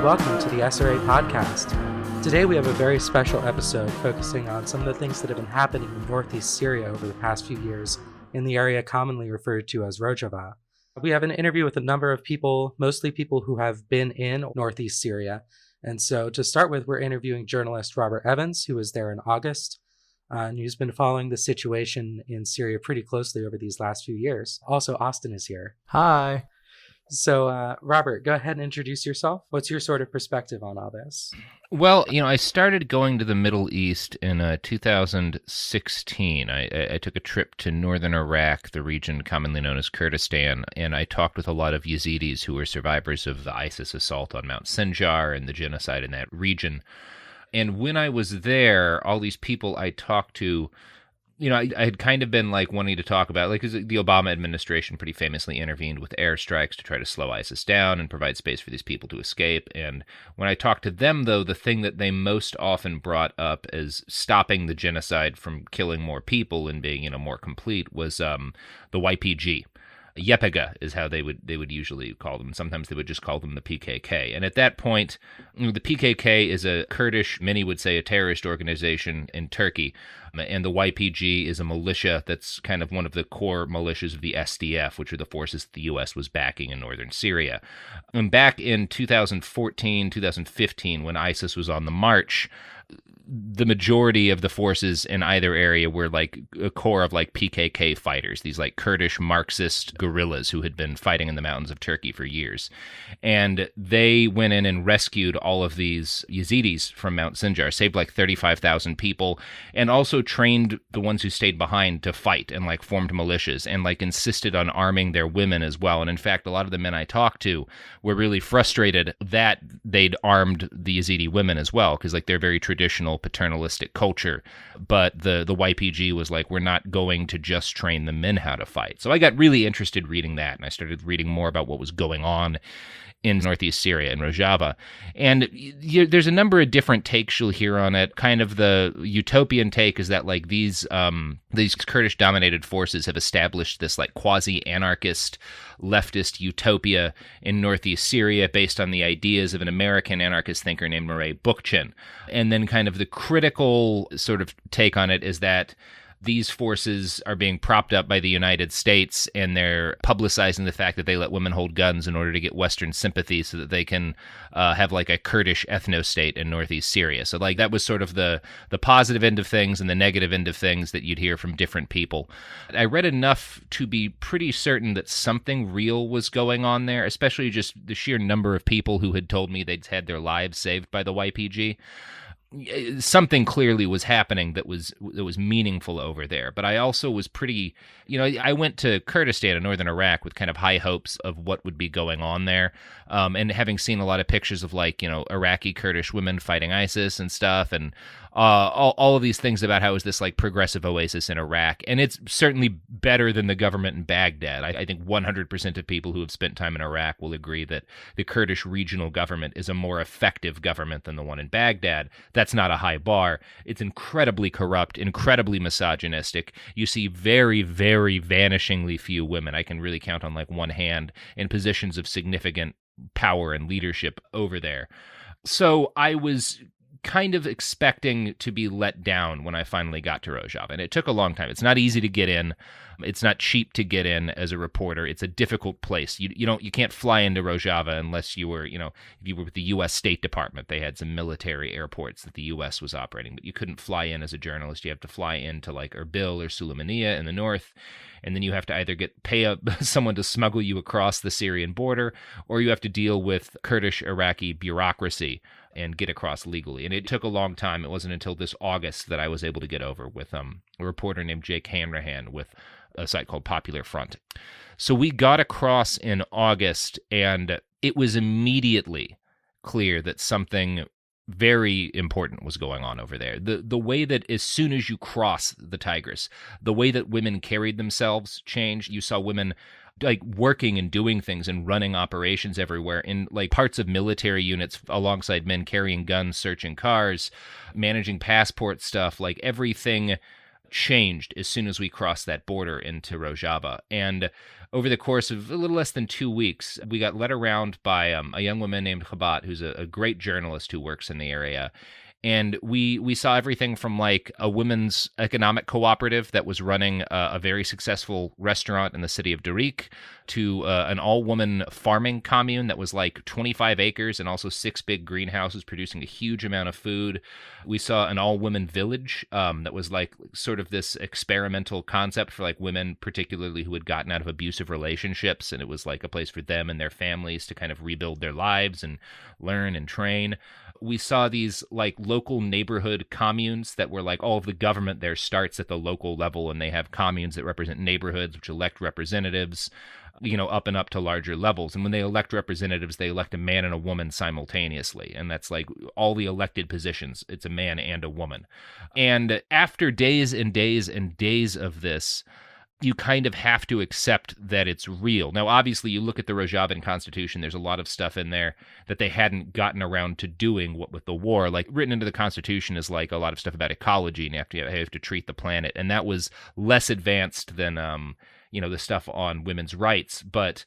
welcome to the SRA podcast. Today we have a very special episode focusing on some of the things that have been happening in northeast Syria over the past few years in the area commonly referred to as Rojava. We have an interview with a number of people, mostly people who have been in northeast Syria. And so to start with, we're interviewing journalist Robert Evans, who was there in August, and who's been following the situation in Syria pretty closely over these last few years. Also, Austin is here. Hi. So, Robert, go ahead and introduce yourself. What's your sort of perspective on all this? Well, I started going to the Middle East in 2016. I took a trip to northern Iraq, the region commonly known as Kurdistan, and I talked with a lot of Yazidis who were survivors of the ISIS assault on Mount Sinjar and the genocide in that region. And when I was there, all these people I talked to, I had kind of been wanting to talk about, because the Obama administration pretty famously intervened with airstrikes to try to slow ISIS down and provide space for these people to escape. And when I talked to them, though, the thing that they most often brought up as stopping the genocide from killing more people and being, more complete was the YPG. YPG is how they would usually call them. Sometimes they would just call them the PKK. And at that point, the PKK is a Kurdish, many would say a terrorist organization in Turkey. And the YPG is a militia that's kind of one of the core militias of the SDF, which are the forces that the U.S. was backing in northern Syria. And back in 2014, 2015, when ISIS was on the march, the majority of the forces in either area were a core of PKK fighters, these Kurdish Marxist guerrillas who had been fighting in the mountains of Turkey for years. And they went in and rescued all of these Yazidis from Mount Sinjar, saved 35,000 people, and also trained the ones who stayed behind to fight and formed militias and insisted on arming their women as well. And in fact, a lot of the men I talked to were really frustrated that they'd armed the Yazidi women as well, because they're very traditional paternalistic culture, but the YPG was we're not going to just train the men how to fight. So I got really interested reading that, and I started reading more about what was going on in northeast Syria and Rojava. And there's a number of different takes you'll hear on it. Kind of the utopian take is that these Kurdish-dominated forces have established this quasi-anarchist leftist utopia in northeast Syria based on the ideas of an American anarchist thinker named Murray Bookchin. And then kind of the critical sort of take on it is that these forces are being propped up by the United States, and they're publicizing the fact that they let women hold guns in order to get Western sympathy so that they can have a Kurdish ethno-state in northeast Syria. So that was sort of the positive end of things and the negative end of things that you'd hear from different people. I read enough to be pretty certain that something real was going on there, especially just the sheer number of people who had told me they'd had their lives saved by the YPG. Something clearly was happening that was meaningful over there. But I also was pretty, I went to Kurdistan in northern Iraq with kind of high hopes of what would be going on there. And having seen a lot of pictures of Iraqi Kurdish women fighting ISIS and stuff, and all of these things about how it was this progressive oasis in Iraq. And it's certainly better than the government in Baghdad. I think 100% of people who have spent time in Iraq will agree that the Kurdish regional government is a more effective government than the one in Baghdad. That's not a high bar. It's incredibly corrupt, incredibly misogynistic. You see very, very vanishingly few women. I can really count on one hand in positions of significant power and leadership over there. So I was kind of expecting to be let down when I finally got to Rojava. And it took a long time. It's not easy to get in. It's not cheap to get in as a reporter. It's a difficult place. You can't fly into Rojava unless you were, if you were with the U.S. State Department. They had some military airports that the U.S. was operating, but you couldn't fly in as a journalist. You have to fly into Erbil or Sulaymaniyah in the north, and then you have to either pay someone to smuggle you across the Syrian border, or you have to deal with Kurdish Iraqi bureaucracy and get across legally. And it took a long time. It wasn't until this August that I was able to get over with a reporter named Jake Hanrahan with a site called Popular Front. So we got across in August, and it was immediately clear that something very important was going on over there. The way that as soon as you cross the Tigris, the way that women carried themselves changed. You saw women working and doing things and running operations everywhere in parts of military units alongside men carrying guns, searching cars, managing passport stuff. Everything changed as soon as we crossed that border into Rojava. And over the course of a little less than 2 weeks, we got led around by a young woman named Khabat, who's a great journalist who works in the area. And we saw everything from like a women's economic cooperative that was running a very successful restaurant in the city of Darik to an all-woman farming commune that was like 25 acres and also 6 big greenhouses producing a huge amount of food. We saw an all-women village that was like sort of this experimental concept for like women, particularly who had gotten out of abusive relationships, and it was like a place for them and their families to kind of rebuild their lives and learn and train. We saw these like local neighborhood communes that were like all of the government there starts at the local level, and they have communes that represent neighborhoods which elect representatives, up and up to larger levels. And when they elect representatives, they elect a man and a woman simultaneously. And that's like all the elected positions. It's a man and a woman. And after days and days and days of this, you kind of have to accept that it's real. Now, obviously, you look at the Rojavan Constitution, there's a lot of stuff in there that they hadn't gotten around to doing what with the war. Like, written into the Constitution is like a lot of stuff about ecology, and you have to treat the planet. And that was less advanced than, the stuff on women's rights. But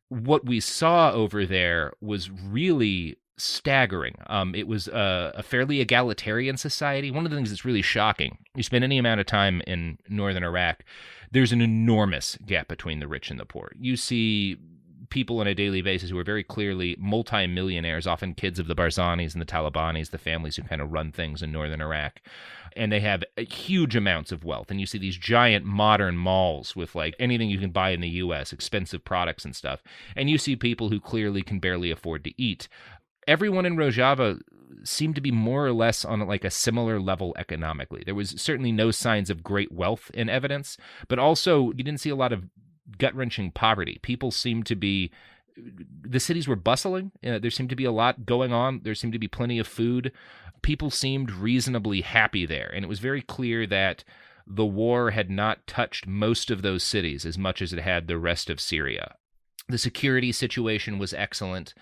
what we saw over there was really staggering. It was a fairly egalitarian society. One of the things that's really shocking, you spend any amount of time in northern Iraq, there's an enormous gap between the rich and the poor. You see people on a daily basis who are very clearly multimillionaires, often kids of the Barzanis and the Talibanis, the families who kind of run things in northern Iraq. And they have huge amounts of wealth. And you see these giant modern malls with like anything you can buy in the U.S., expensive products and stuff. And you see people who clearly can barely afford to eat. Everyone in Rojava seemed to be more or less on like a similar level economically. There was certainly no signs of great wealth in evidence, but also you didn't see a lot of gut-wrenching poverty. People seemed to be, the cities were bustling. There seemed to be a lot going on. There seemed to be plenty of food. People seemed reasonably happy there. And it was very clear that the war had not touched most of those cities as much as it had the rest of Syria. The security situation was excellent.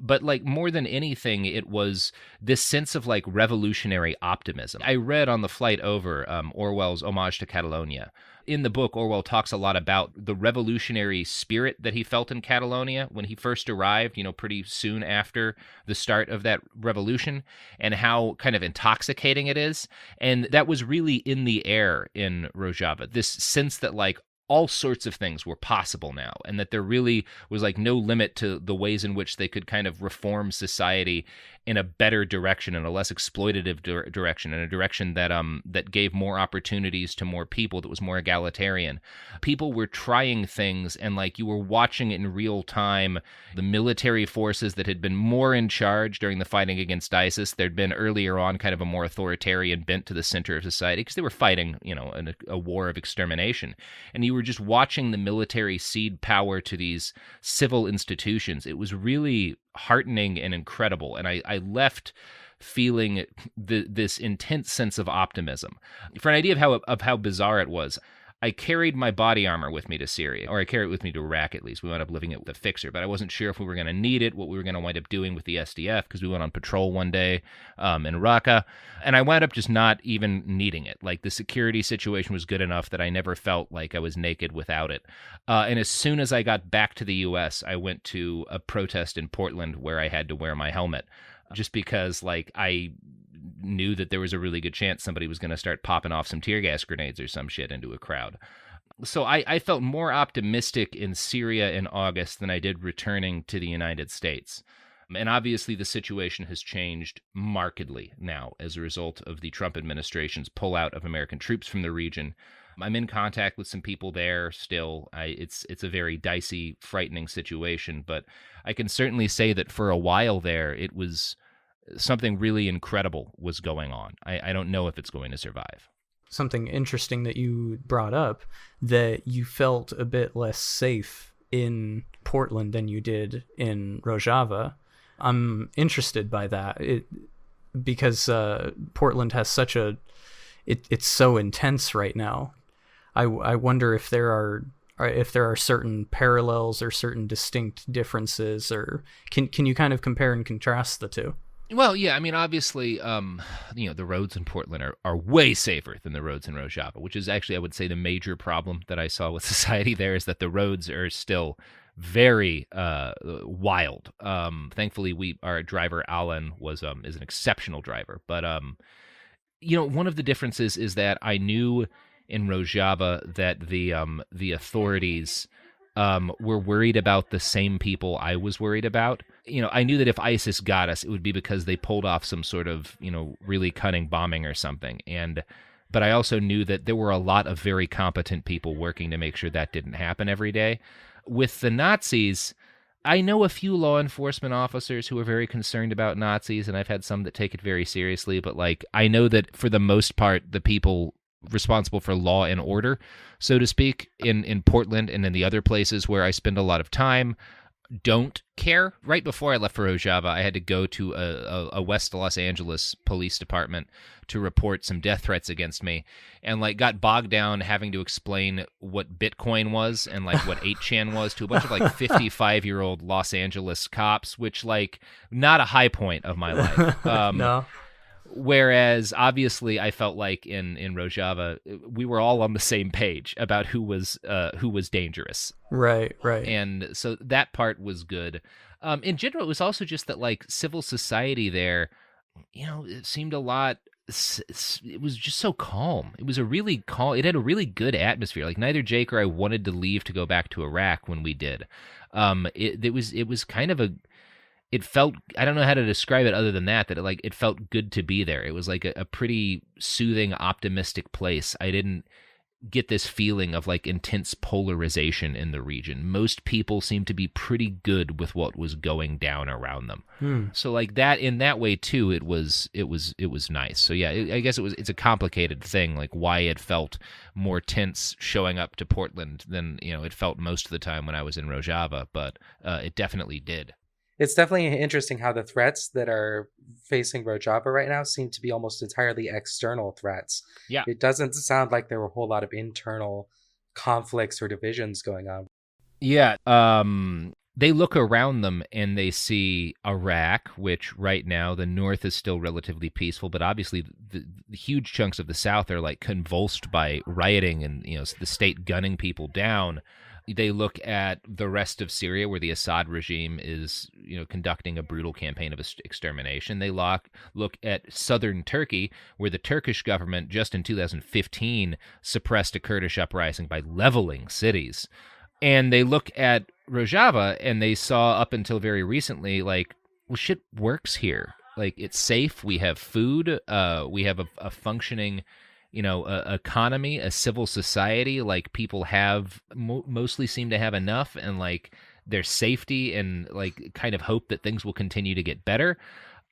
But like more than anything, it was this sense of like revolutionary optimism. I read on the flight over Orwell's Homage to Catalonia. In the book, Orwell talks a lot about the revolutionary spirit that he felt in Catalonia when he first arrived, pretty soon after the start of that revolution, and how kind of intoxicating it is. And that was really in the air in Rojava, this sense that like all sorts of things were possible now, and that there really was like no limit to the ways in which they could kind of reform society in a better direction, in a less exploitative direction, in a direction that that gave more opportunities to more people, that was more egalitarian. People were trying things, and like you were watching it in real time. The military forces that had been more in charge during the fighting against ISIS, there'd been earlier on kind of a more authoritarian bent to the center of society because they were fighting, a war of extermination. And you were just watching the military cede power to these civil institutions. It was really heartening and incredible. And I left feeling this intense sense of optimism. For an idea of how bizarre it was, I carried my body armor with me to Syria, or I carried it with me to Iraq at least. We wound up living it with a fixer, but I wasn't sure if we were going to need it, what we were going to wind up doing with the SDF, because we went on patrol one day in Raqqa, and I wound up just not even needing it. Like, the security situation was good enough that I never felt like I was naked without it. And as soon as I got back to the U.S., I went to a protest in Portland where I had to wear my helmet, just because, like, I knew that there was a really good chance somebody was going to start popping off some tear gas grenades or some shit into a crowd. So I felt more optimistic in Syria in August than I did returning to the United States. And obviously the situation has changed markedly now as a result of the Trump administration's pullout of American troops from the region. I'm in contact with some people there still. It's a very dicey, frightening situation, but I can certainly say that for a while there, it was something really incredible was going on. I don't know if it's going to survive. Something interesting that you brought up, that you felt a bit less safe in Portland than you did in Rojava. I'm interested by that because Portland has such it's so intense right now. I wonder if there are certain parallels or certain distinct differences, or can you kind of compare and contrast the two? Well, yeah, I mean, obviously, the roads in Portland are way safer than the roads in Rojava, which is actually, I would say, the major problem that I saw with society there is that the roads are still very wild. Thankfully, our driver Alan is an exceptional driver, but one of the differences is that I knew in Rojava that the authorities were worried about the same people I was worried about. I knew that if ISIS got us, it would be because they pulled off some sort of, really cunning bombing or something. But I also knew that there were a lot of very competent people working to make sure that didn't happen every day. With the Nazis, I know a few law enforcement officers who are very concerned about Nazis, and I've had some that take it very seriously. But I know that for the most part, the people responsible for law and order, so to speak, in Portland and in the other places where I spend a lot of time, don't care. Right before I left for Rojava, I had to go to a West Los Angeles police department to report some death threats against me, and got bogged down having to explain what Bitcoin was and what 8chan was to a bunch of 55-year-old Los Angeles cops, which not a high point of my life. No. Whereas, obviously, I felt like in Rojava, we were all on the same page about who was dangerous. Right. And so that part was good. In general, it was also just that, civil society there, it seemed a lot... It was just so calm. It was a really calm... It had a really good atmosphere. Neither Jake or I wanted to leave to go back to Iraq when we did. It was kind of a... It felt, I don't know how to describe it other than that it felt good to be there. It was a pretty soothing, optimistic place. I didn't get this feeling of intense polarization in the region. Most people seemed to be pretty good with what was going down around them. So that, in that way too, it was nice. So yeah, I guess it's a complicated thing, why it felt more tense showing up to Portland than, it felt most of the time when I was in Rojava, but it definitely did. It's definitely interesting how the threats that are facing Rojava right now seem to be almost entirely external threats. Yeah. It doesn't sound like there were a whole lot of internal conflicts or divisions going on. Yeah. They look around them and they see Iraq, which right now the north is still relatively peaceful, but obviously the huge chunks of the south are convulsed by rioting and the state gunning people down. They look at the rest of Syria, where the Assad regime is, conducting a brutal campaign of extermination. They look at southern Turkey, where the Turkish government just in 2015 suppressed a Kurdish uprising by leveling cities. And they look at Rojava, and they saw up until very recently, well, shit works here. It's safe. We have food. We have a functioning... economy, a civil society, people have mostly seem to have enough, and their safety and kind of hope that things will continue to get better.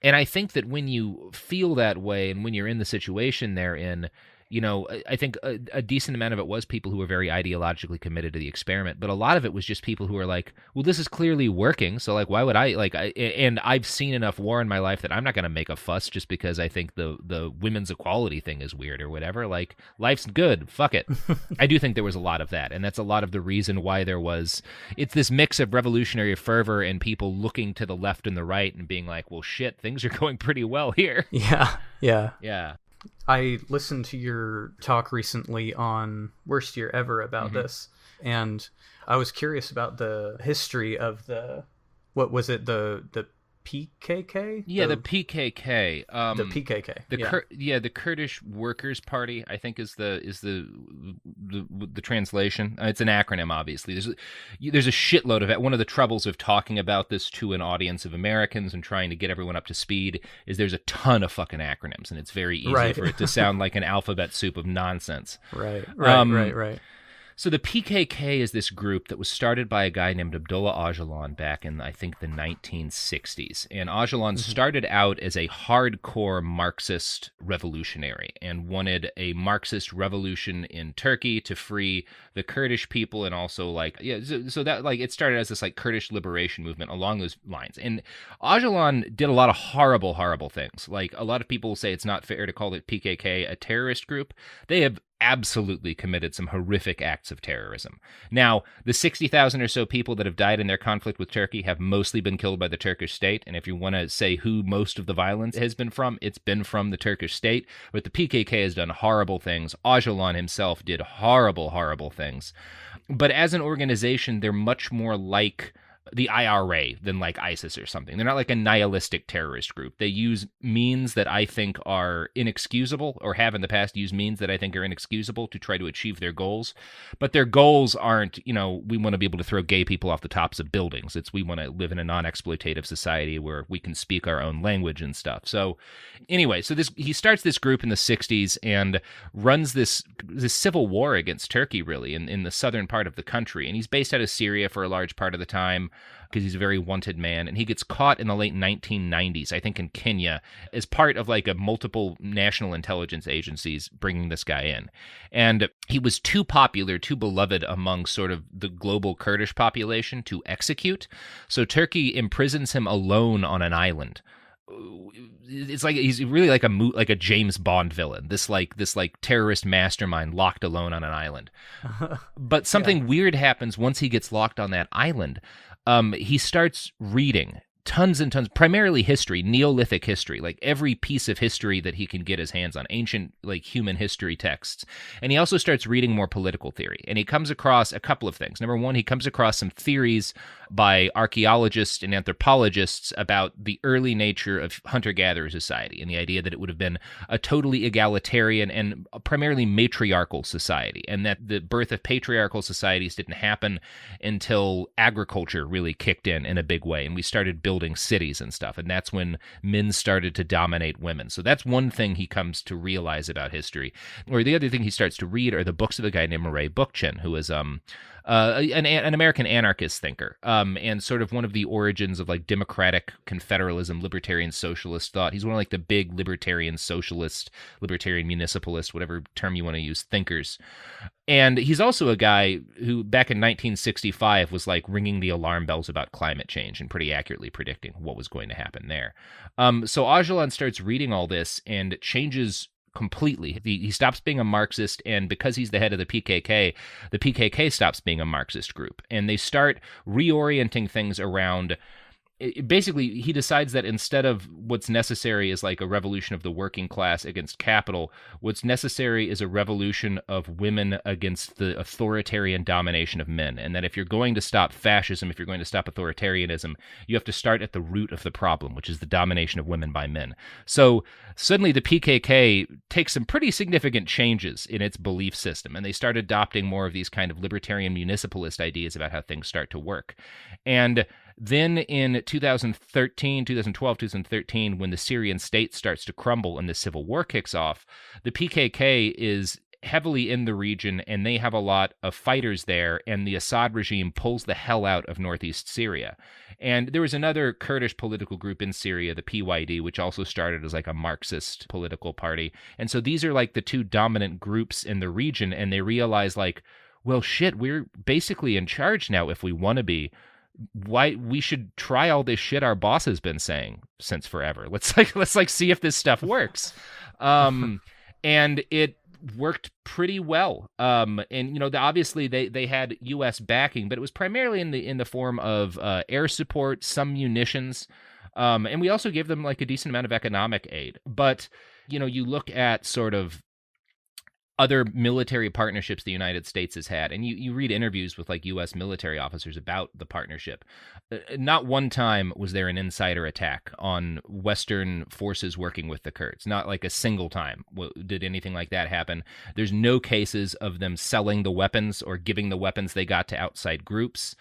And I think that when you feel that way and when you're in the situation they're in, I think a decent amount of it was people who were very ideologically committed to the experiment, but a lot of it was just people who were well, this is clearly working, so why would and I've seen enough war in my life that I'm not going to make a fuss just because I think the women's equality thing is weird or whatever. Life's good, fuck it. I do think there was a lot of that, and that's a lot of the reason why it's this mix of revolutionary fervor and people looking to the left and the right and being well, shit, things are going pretty well here. Yeah. I listened to your talk recently on Worst Year Ever about this, and I was curious about the history of the PKK? Yeah, the PKK. The PKK. The Kurdish Workers' Party, I think is the translation. It's an acronym, obviously. There's a shitload of it. One of the troubles of talking about this to an audience of Americans and trying to get everyone up to speed is there's a ton of fucking acronyms, and it's very easy for it to sound like an alphabet soup of nonsense. Right. So the PKK is this group that was started by a guy named Abdullah Ocalan back in, I think, the 1960s. And Ocalan started out as a hardcore Marxist revolutionary and wanted a Marxist revolution in Turkey to free the Kurdish people, and also so that it started as this Kurdish liberation movement along those lines. And Ocalan did a lot of horrible things. A lot of people say it's not fair to call the PKK a terrorist group. They have absolutely committed some horrific acts of terrorism. Now, the 60,000 or so people that have died in their conflict with Turkey have mostly been killed by the Turkish state. And if you want to say who most of the violence has been from, it's been from the Turkish state. But the PKK has done horrible things. Öcalan himself did horrible, horrible things. But as an organization, they're much more like the IRA than like ISIS or something. They're not like a nihilistic terrorist group. They use means that I think are inexcusable, or have in the past used means that I think are inexcusable to try to achieve their goals. But their goals aren't, we want to be able to throw gay people off the tops of buildings. It's we want to live in a non-exploitative society where we can speak our own language and stuff. So anyway, he starts this group in the 60s and runs this civil war against Turkey, really, in the southern part of the country. And he's based out of Syria for a large part of the time, because he's a very wanted man, and he gets caught in the late 1990s, I think in Kenya, as part of like a multiple national intelligence agencies bringing this guy in. And he was too popular, too beloved among sort of the global Kurdish population to execute, so Turkey imprisons him alone on an island. It's like he's really like a James Bond villain, this terrorist mastermind locked alone on an island. But something weird happens once he gets locked on that island. He starts reading tons and tons, primarily history, Neolithic history, like every piece of history that he can get his hands on, ancient like human history texts. And he also starts reading more political theory. And he comes across a couple of things. Number one, he comes across some theories by archaeologists and anthropologists about the early nature of hunter-gatherer society and the idea that it would have been a totally egalitarian and primarily matriarchal society, and that the birth of patriarchal societies didn't happen until agriculture really kicked in a big way, and we started building cities and stuff, and that's when men started to dominate women. So that's one thing he comes to realize about history. Or the other thing he starts to read are the books of a guy named Murray Bookchin, who is an American anarchist thinker, and sort of one of the origins of like democratic confederalism, libertarian socialist thought. He's one of like the big libertarian socialist, libertarian municipalist, whatever term you want to use, thinkers. And he's also a guy who back in 1965 was like ringing the alarm bells about climate change and pretty accurately predicting what was going to happen there. So Öcalan starts reading all this and changes completely. He stops being a Marxist, and because he's the head of the PKK stops being a Marxist group, and they start reorienting things around. Basically, he decides that instead of what's necessary is like a revolution of the working class against capital, what's necessary is a revolution of women against the authoritarian domination of men. And that if you're going to stop fascism, if you're going to stop authoritarianism, you have to start at the root of the problem, which is the domination of women by men. So suddenly the PKK takes some pretty significant changes in its belief system, and they start adopting more of these kind of libertarian municipalist ideas about how things start to work. And then in 2013, when the Syrian state starts to crumble and the civil war kicks off, the PKK is heavily in the region, and they have a lot of fighters there, and the Assad regime pulls the hell out of northeast Syria. And there was another Kurdish political group in Syria, the PYD, which also started as like a Marxist political party. And so these are like the two dominant groups in the region, and they realize like, well, shit, we're basically in charge now if we want to be. Why we should try all this shit our boss has been saying since forever. Let's see if this stuff works. And it worked pretty well. And obviously they had U.S. backing, but it was primarily in the form of air support, some munitions, and we also gave them like a decent amount of economic aid. But you look at sort of other military partnerships the United States has had, and you read interviews with like U.S. military officers about the partnership. Not one time was there an insider attack on Western forces working with the Kurds. Not like a single time did anything like that happen. There's no cases of them selling the weapons or giving the weapons they got to outside groups.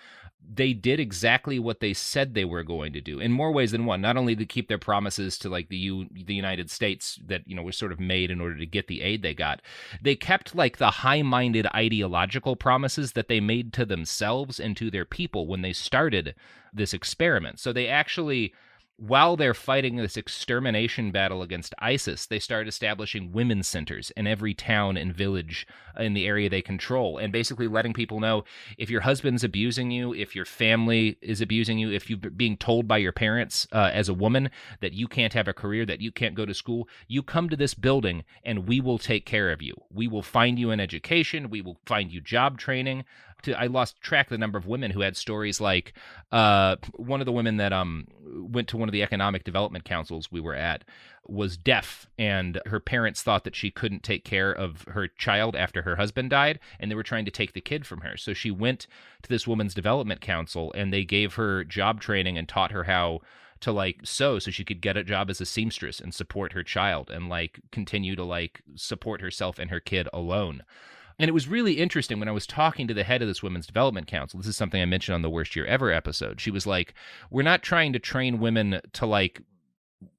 They did exactly what they said they were going to do in more ways than one. Not only to keep their promises to like the United States that were sort of made in order to get the aid they got, they kept like the high-minded ideological promises that they made to themselves and to their people when they started this experiment. So they actually while they're fighting this extermination battle against ISIS, they start establishing women's centers in every town and village in the area they control, and basically letting people know, if your husband's abusing you, if your family is abusing you, if you're being told by your parents as a woman that you can't have a career, that you can't go to school, you come to this building and we will take care of you. We will find you an education. We will find you job training. I lost track of the number of women who had stories like one of the women that went to one of the economic development councils we were at was deaf, and her parents thought that she couldn't take care of her child after her husband died, and they were trying to take the kid from her. So she went to this women's development council, and they gave her job training and taught her how to like sew so she could get a job as a seamstress and support her child and like continue to like support herself and her kid alone. And it was really interesting when I was talking to the head of this Women's Development Council. This is something I mentioned on the Worst Year Ever episode. She was like, we're not trying to train women to like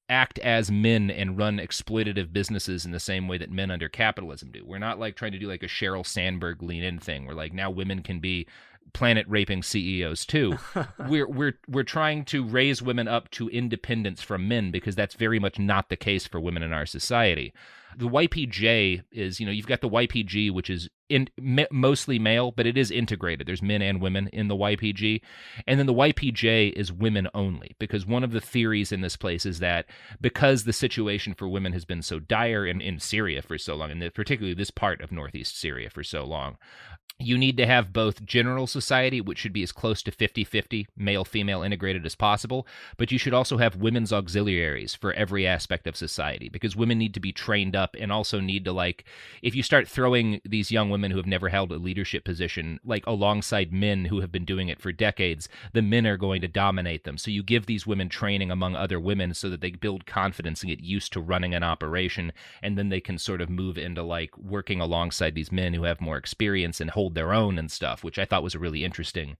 act as men and run exploitative businesses in the same way that men under capitalism do. We're not like trying to do like a Sheryl Sandberg lean in thing where like now women can be planet raping CEOs too. We're trying to raise women up to independence from men, because that's very much not the case for women in our society. The YPJ is, you've got the YPG, which is mostly male, but it is integrated. There's men and women in the YPG. And then the YPJ is women only, because one of the theories in this place is that because the situation for women has been so dire in Syria for so long, and particularly this part of northeast Syria for so long, you need to have both general society, which should be as close to 50-50, male-female integrated as possible, but you should also have women's auxiliaries for every aspect of society, because women need to be trained up and also need to, like, if you start throwing these young women who have never held a leadership position, like, alongside men who have been doing it for decades, the men are going to dominate them. So you give these women training among other women so that they build confidence and get used to running an operation, and then they can sort of move into, like, working alongside these men who have more experience and hold their own and stuff, which I thought was a really interesting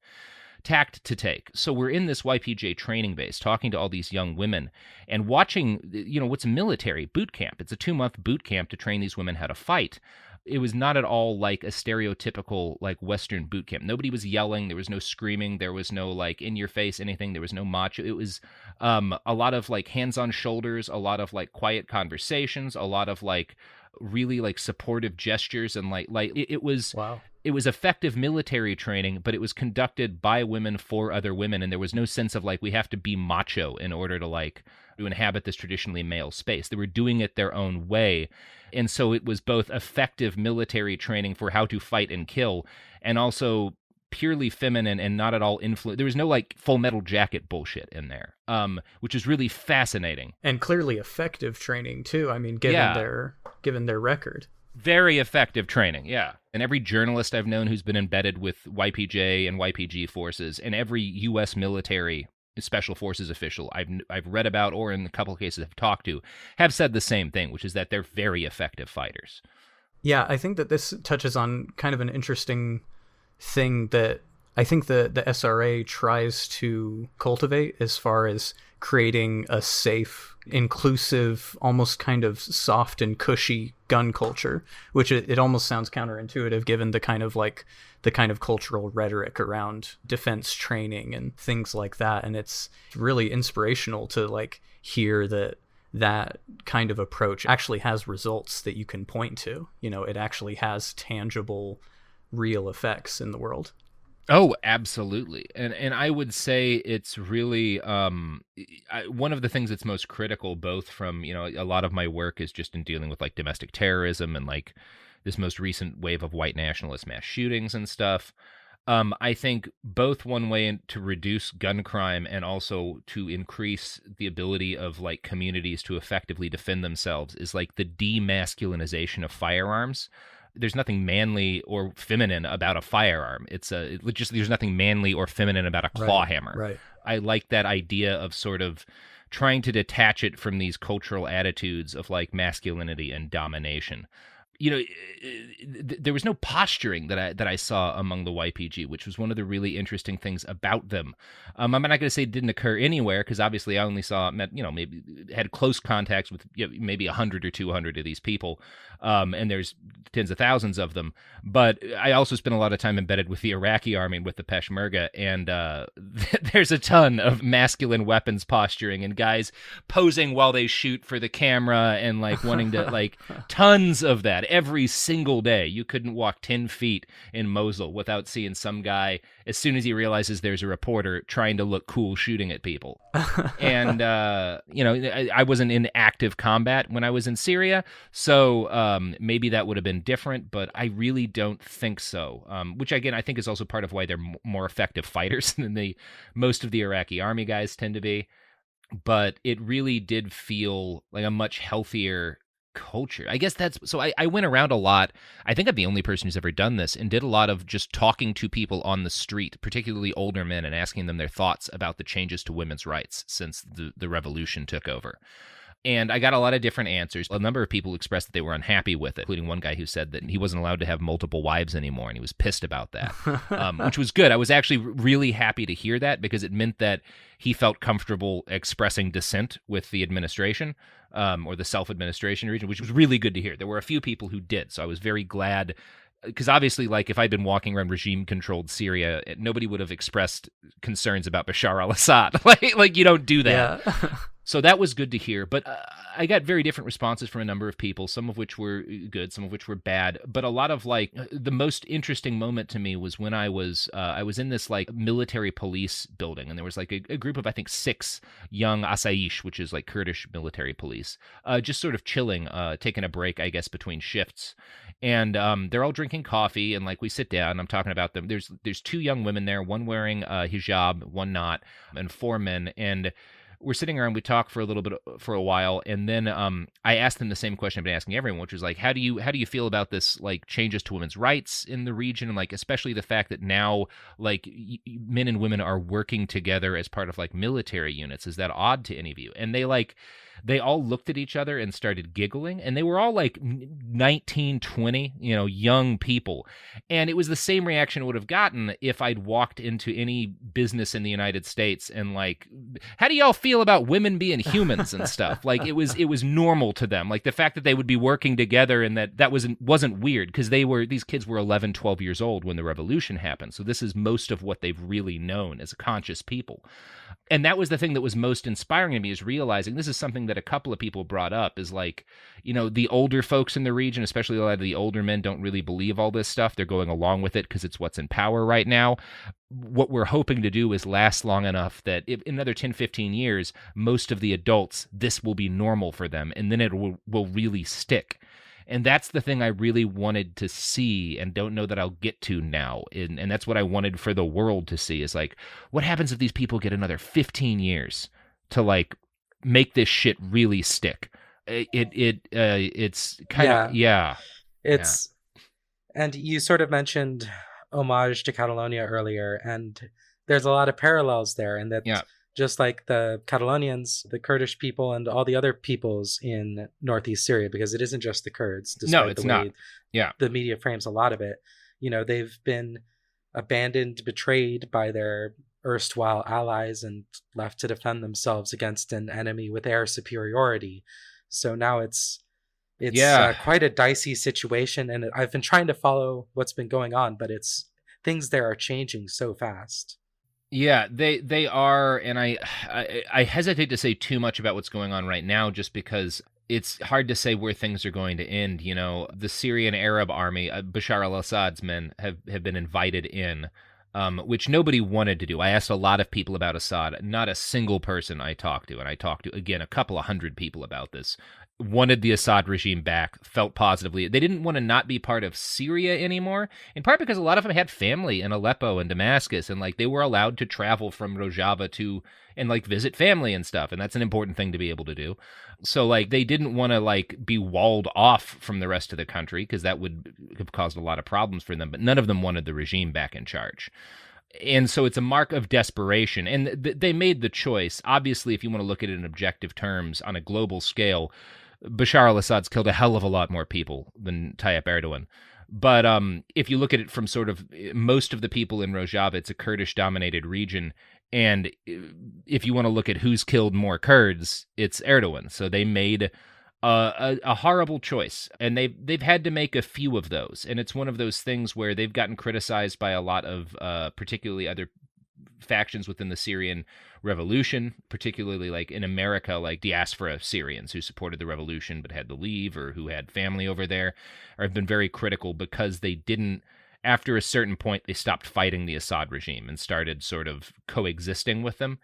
tact to take. So we're in this YPJ training base talking to all these young women and watching, what's a military boot camp. It's a 2-month boot camp to train these women how to fight. It was not at all like a stereotypical like Western boot camp. Nobody was yelling. There was no screaming. There was no like in your face anything. There was no macho. It was a lot of like hands on shoulders, a lot of like quiet conversations, a lot of like really like supportive gestures, and like it was wow. It was effective military training, but it was conducted by women for other women, and there was no sense of like we have to be macho in order to like to inhabit this traditionally male space. They were doing it their own way, and so it was both effective military training for how to fight and kill, and also purely feminine and not at all there was no like Full Metal Jacket bullshit in there, which is really fascinating and clearly effective training too. I mean, given their record. Very effective training, yeah. And every journalist I've known who's been embedded with YPJ and YPG forces, and every U.S. military special forces official I've read about, or in a couple of cases have talked to, have said the same thing, which is that they're very effective fighters. Yeah, I think that this touches on kind of an interesting thing that I think the SRA tries to cultivate as far as creating a safe, inclusive, almost kind of soft and cushy gun culture, which it almost sounds counterintuitive given the kind of cultural rhetoric around defense training and things like that. And it's really inspirational to like hear that kind of approach actually has results that you can point to. It actually has tangible, real effects in the world. Oh, absolutely. And I would say it's really one of the things that's most critical, both from, a lot of my work is just in dealing with like domestic terrorism and like this most recent wave of white nationalist mass shootings and stuff. I think both one way to reduce gun crime and also to increase the ability of like communities to effectively defend themselves is like the demasculinization of firearms. There's nothing manly or feminine about a firearm. There's nothing manly or feminine about a claw hammer. Right. I like that idea of sort of trying to detach it from these cultural attitudes of like masculinity and domination. there was no posturing that I saw among the YPG, which was one of the really interesting things about them. I'm not going to say it didn't occur anywhere, because obviously I only maybe had close contacts with maybe 100 or 200 of these people, and there's tens of thousands of them. But I also spent a lot of time embedded with the Iraqi army and with the Peshmerga, and there's a ton of masculine weapons posturing and guys posing while they shoot for the camera and like wanting to like tons of that every single day. You couldn't walk 10 feet in Mosul without seeing some guy, as soon as he realizes there's a reporter, trying to look cool shooting at people. And I wasn't in active combat when I was in Syria, so maybe that would have been different, but I really don't think so, which again I think is also part of why they're more effective fighters than most of the Iraqi army guys tend to be. But it really did feel like a much healthier culture. I guess I went around a lot. I think I'm the only person who's ever done this, and did a lot of just talking to people on the street, particularly older men, and asking them their thoughts about the changes to women's rights since the revolution took over. And I got a lot of different answers. A number of people expressed that they were unhappy with it, including one guy who said that he wasn't allowed to have multiple wives anymore, and he was pissed about that, which was good. I was actually really happy to hear that, because it meant that he felt comfortable expressing dissent with the administration, or the self-administration region, which was really good to hear. There were a few people who did, so I was very glad. Because obviously, like, if I'd been walking around regime-controlled Syria, nobody would have expressed concerns about Bashar al-Assad. like you don't do that. Yeah. So that was good to hear. But I got very different responses from a number of people, some of which were good, some of which were bad. But a lot of, like, the most interesting moment to me was when I was in this, like, military police building, and there was, like, a group of, I think, 6 young Asayish, which is, like, Kurdish military police, just sort of chilling, taking a break, I guess, between shifts. And they're all drinking coffee, and like we sit down, I'm talking about them. There's 2 young women there, one wearing hijab, one not, and 4 men. And we're sitting around, we talk for a while, and then I asked them the same question I've been asking everyone, which was like, how do you feel about this, like, changes to women's rights in the region, and like especially the fact that now, like, men and women are working together as part of, like, military units? Is that odd to any of you? And they all looked at each other and started giggling, and they were all like 19, 20, young people. And it was the same reaction I would have gotten if I'd walked into any business in the United States and like, how do y'all feel about women being humans and stuff? Like, it was normal to them. Like, the fact that they would be working together and that wasn't weird, because these kids were 11, 12 years old when the revolution happened. So this is most of what they've really known as a conscious people. And that was the thing that was most inspiring to me, is realizing this is something that a couple of people brought up, is like, the older folks in the region, especially a lot of the older men, don't really believe all this stuff. They're going along with it because it's what's in power right now. What we're hoping to do is last long enough that if in another 10, 15 years, most of the adults, this will be normal for them, and then it will really stick. And that's the thing I really wanted to see, and don't know that I'll get to now. And that's what I wanted for the world to see, is like, what happens if these people get another 15 years to like make this shit really stick? It's kind of, yeah. It's, and you sort of mentioned homage to Catalonia earlier, and there's a lot of parallels there, and that just like the Catalonians, the Kurdish people, and all the other peoples in northeast Syria, because it isn't just the Kurds, despite the way the media frames a lot of it. They've been abandoned, betrayed by their erstwhile allies, and left to defend themselves against an enemy with air superiority. So now it's quite a dicey situation, and I've been trying to follow what's been going on, but things there are changing so fast. Yeah, they are, and I hesitate to say too much about what's going on right now, just because it's hard to say where things are going to end. The Syrian Arab army, Bashar al-Assad's men, have been invited in, which nobody wanted to do. I asked a lot of people about Assad. Not a single person I talked to, and I talked to, again, a couple of hundred people about this, wanted the Assad regime back, felt positively. They didn't want to not be part of Syria anymore, in part because a lot of them had family in Aleppo and Damascus, and like they were allowed to travel from Rojava to and like visit family and stuff, and that's an important thing to be able to do. So like they didn't want to like be walled off from the rest of the country, because that would have caused a lot of problems for them, but none of them wanted the regime back in charge. And so it's a mark of desperation, and they made the choice. Obviously, if you want to look at it in objective terms on a global scale, Bashar al-Assad's killed a hell of a lot more people than Tayyip Erdogan. But if you look at it from sort of most of the people in Rojava, it's a Kurdish-dominated region. And if you want to look at who's killed more Kurds, it's Erdogan. So they made a horrible choice, and they've had to make a few of those. And it's one of those things where they've gotten criticized by a lot of particularly other factions within the Syrian Revolution, particularly like in America, like diaspora Syrians who supported the revolution but had to leave or who had family over there, or have been very critical because they didn't, after a certain point, they stopped fighting the Assad regime and started sort of coexisting with them.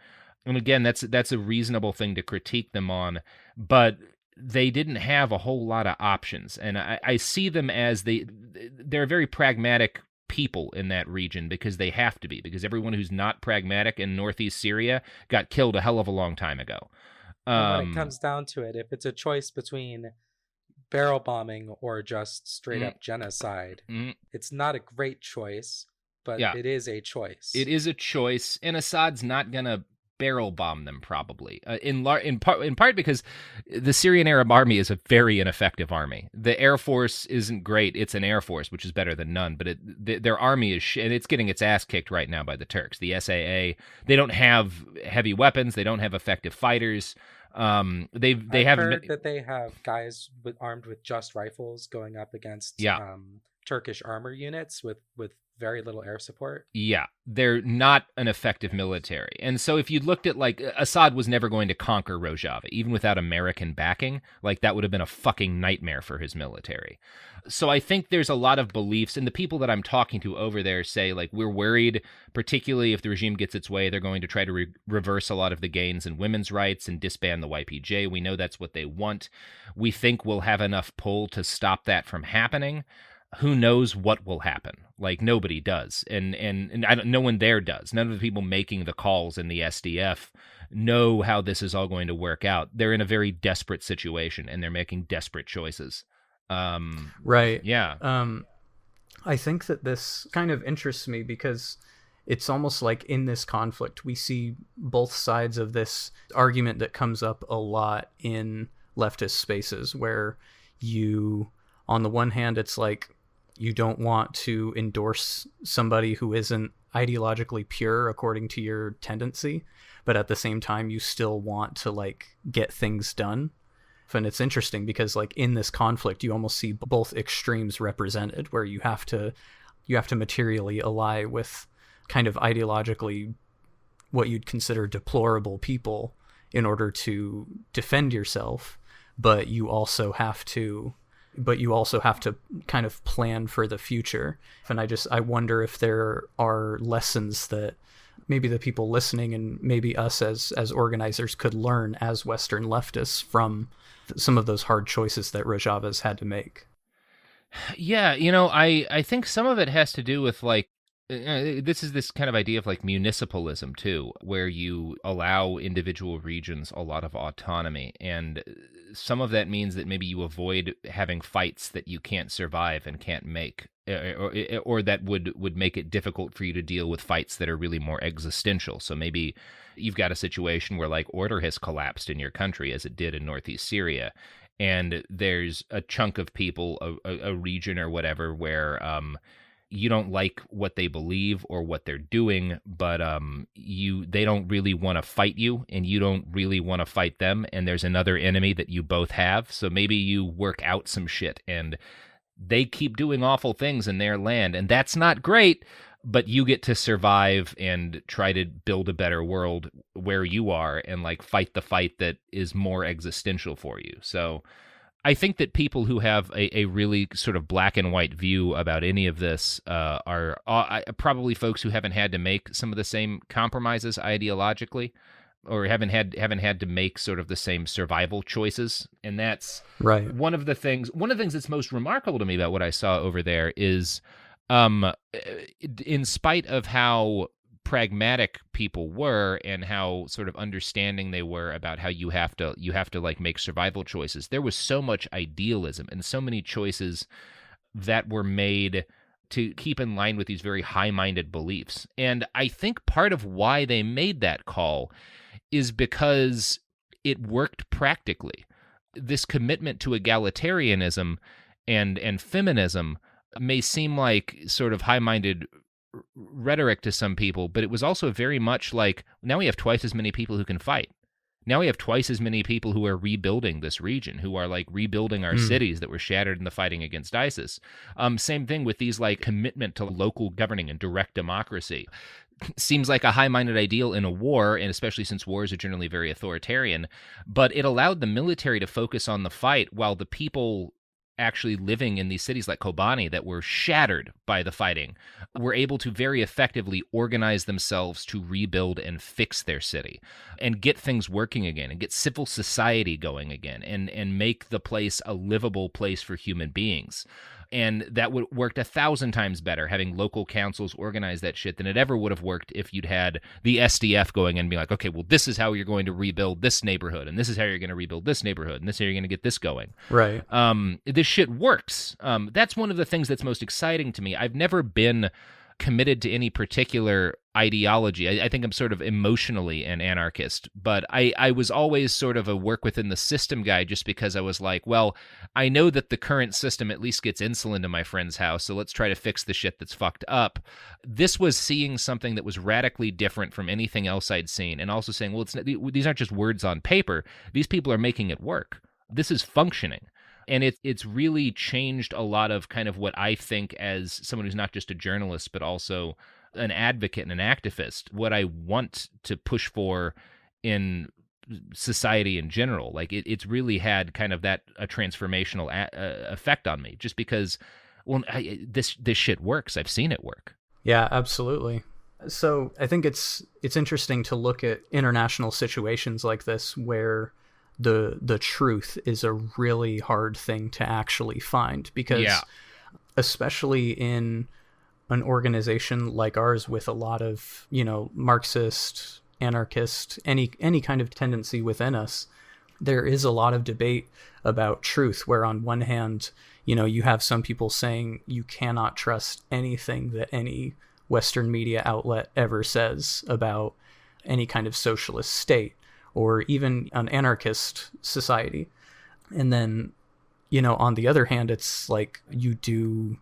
And again, that's a reasonable thing to critique them on, but they didn't have a whole lot of options. And I see them as they're very pragmatic people in that region because they have to be, because everyone who's not pragmatic in northeast Syria got killed a hell of a long time ago. When it comes down to it, if it's a choice between barrel bombing or just straight up genocide, it's not a great choice, but it is a choice. It is a choice, and Assad's not going to barrel bomb them probably, in part because the Syrian Arab army is a very ineffective army. The Air Force isn't great. It's an Air Force, which is better than none, but their army is and it's getting its ass kicked right now by the Turks. The SAA, they don't have heavy weapons. They don't have effective fighters. I've heard that they have guys armed with just rifles going up against Turkish armor units with very little air support. Yeah, they're not an effective military. And so if you looked at, like, Assad was never going to conquer Rojava, even without American backing. Like, that would have been a fucking nightmare for his military. So I think there's a lot of beliefs, and the people that I'm talking to over there say, like, we're worried, particularly if the regime gets its way, they're going to try to reverse a lot of the gains in women's rights and disband the YPJ. We know that's what they want. We think we'll have enough pull to stop that from happening. Who knows what will happen? Like, nobody does. And no one there does. None of the people making the calls in the SDF know how this is all going to work out. They're in a very desperate situation, and they're making desperate choices. Right. Yeah. I think that this kind of interests me because it's almost like in this conflict, we see both sides of this argument that comes up a lot in leftist spaces, where on the one hand, it's like, you don't want to endorse somebody who isn't ideologically pure according to your tendency, but at the same time, you still want to, like, get things done. And it's interesting because, like, in this conflict, you almost see both extremes represented, where you have to materially ally with kind of ideologically what you'd consider deplorable people in order to defend yourself, but you also have to kind of plan for the future. And I wonder if there are lessons that maybe the people listening and maybe us as organizers could learn as Western leftists from some of those hard choices that Rojava's had to make. Yeah, I think some of it has to do with, like, this is this kind of idea of, like, municipalism too, where you allow individual regions a lot of autonomy, and some of that means that maybe you avoid having fights that you can't survive and can't make, or that would make it difficult for you to deal with fights that are really more existential. So maybe you've got a situation where, like, order has collapsed in your country, as it did in northeast Syria, and there's a chunk of people, a region or whatever, where you don't like what they believe or what they're doing, but they don't really want to fight you, and you don't really want to fight them, and there's another enemy that you both have. So maybe you work out some shit, and they keep doing awful things in their land, and that's not great, but you get to survive and try to build a better world where you are, and, like, fight the fight that is more existential for you. So I think that people who have a really sort of black and white view about any of this are probably folks who haven't had to make some of the same compromises ideologically, or haven't had to make sort of the same survival choices. And that's right. One of the things that's most remarkable to me about what I saw over there is, in spite of how pragmatic people were and how sort of understanding they were about how you have to like make survival choices, there was so much idealism and so many choices that were made to keep in line with these very high-minded beliefs. And I think part of why they made that call is because it worked practically. this commitment to egalitarianism and feminism may seem like sort of high-minded rhetoric to some people, but it was also very much like, now we have twice as many people who can fight. Now we have twice as many people who are rebuilding this region, who are like rebuilding our cities that were shattered in the fighting against ISIS. Same thing with these like commitment to local governing and direct democracy. Seems like a high-minded ideal in a war, and especially since wars are generally very authoritarian, but it allowed the military to focus on the fight while the people actually living in these cities like Kobani that were shattered by the fighting were able to very effectively organize themselves to rebuild and fix their city and get things working again and get civil society going again and make the place a livable place for human beings. And that would worked 1,000 times better having local councils organize that shit than it ever would have worked if you'd had the SDF going in and be like, okay, well, this is how you're going to rebuild this neighborhood, and this is how you're going to rebuild this neighborhood, and this is how you're going to get this going. Right. This shit works. That's one of the things that's most exciting to me. I've never been committed to any particular ideology. I think I'm sort of emotionally an anarchist, but I was always sort of a work within the system guy just because I was like, well, I know that the current system at least gets insulin to my friend's house, so let's try to fix the shit that's fucked up. This was seeing something that was radically different from anything else I'd seen, and also saying, well, these aren't just words on paper. These people are making it work. This is functioning. And it's really changed a lot of kind of what I think as someone who's not just a journalist, but also an advocate and an activist, what I want to push for in society in general. Like it's really had kind of that a transformational effect on me, just because, well, this shit works. I've seen it work. Yeah, absolutely. So I think it's interesting to look at international situations like this where the truth is a really hard thing to actually find, because especially in an organization like ours with a lot of, Marxist, anarchist, any kind of tendency within us, there is a lot of debate about truth, where on one hand, you have some people saying you cannot trust anything that any Western media outlet ever says about any kind of socialist state or even an anarchist society. And then, on the other hand, it's like you do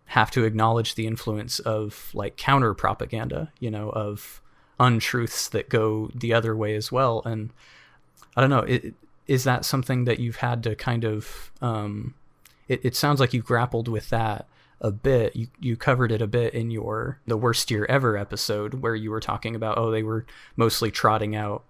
have to acknowledge the influence of like counter propaganda, of untruths that go the other way as well. And I don't know, is that something that you've had to kind of, it sounds like you've grappled with that a bit. You covered it a bit in the Worst Year Ever episode, where you were talking about, they were mostly trotting out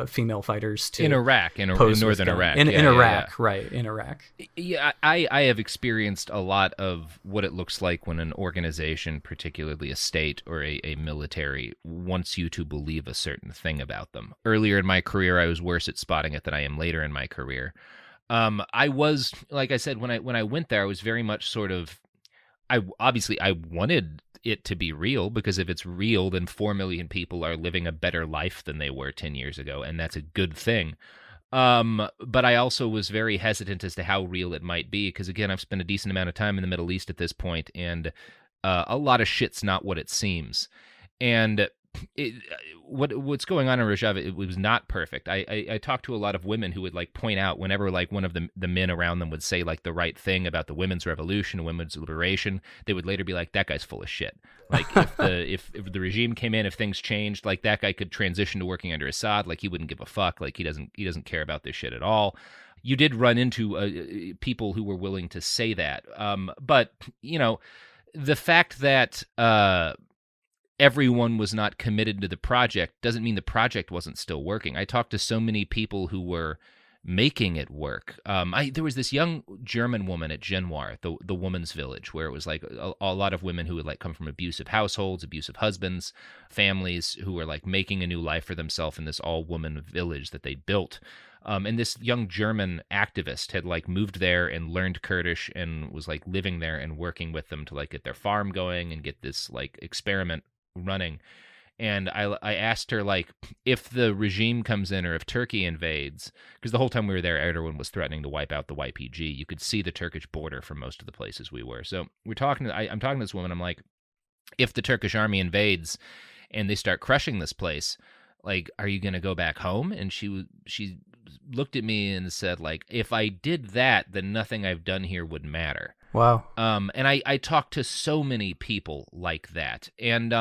female fighters to in Iraq, in northern Iraq, in Iraq, right? In Iraq. Yeah, I have experienced a lot of what it looks like when an organization, particularly a state or a military, wants you to believe a certain thing about them. Earlier in my career, I was worse at spotting it than I am later in my career. I was, like I said, when I went there, I was very much sort of, I wanted it to be real, because if it's real, then 4 million people are living a better life than they were 10 years ago, and that's a good thing. But I also was very hesitant as to how real it might be, because again, I've spent a decent amount of time in the Middle East at this point, and a lot of shit's not what it seems. And what's going on in Rojava, it was not perfect. I talked to a lot of women who would like point out whenever like one of the men around them would say like the right thing about the women's revolution, women's liberation, they would later be like, that guy's full of shit. Like if the regime came in, if things changed, like that guy could transition to working under Assad, like he wouldn't give a fuck, like he doesn't care about this shit at all. You did run into people who were willing to say that, but the fact that everyone was not committed to the project doesn't mean the project wasn't still working. I talked to so many people who were making it work. There was this young German woman at Genoir, the woman's village, where it was like a lot of women who would like come from abusive households, abusive husbands, families who were like making a new life for themselves in this all-woman village that they built. And this young German activist had like moved there and learned Kurdish and was like living there and working with them to like get their farm going and get this like experiment running. And I asked her, like, if the regime comes in or if Turkey invades, because the whole time we were there, Erdogan was threatening to wipe out the YPG. You could see the Turkish border from most of the places we were. So I'm talking to this woman. I'm like, if the Turkish army invades and they start crushing this place, like, are you going to go back home? And she looked at me and said, like, if I did that, then nothing I've done here would matter. Wow. And I talked to so many people like that. And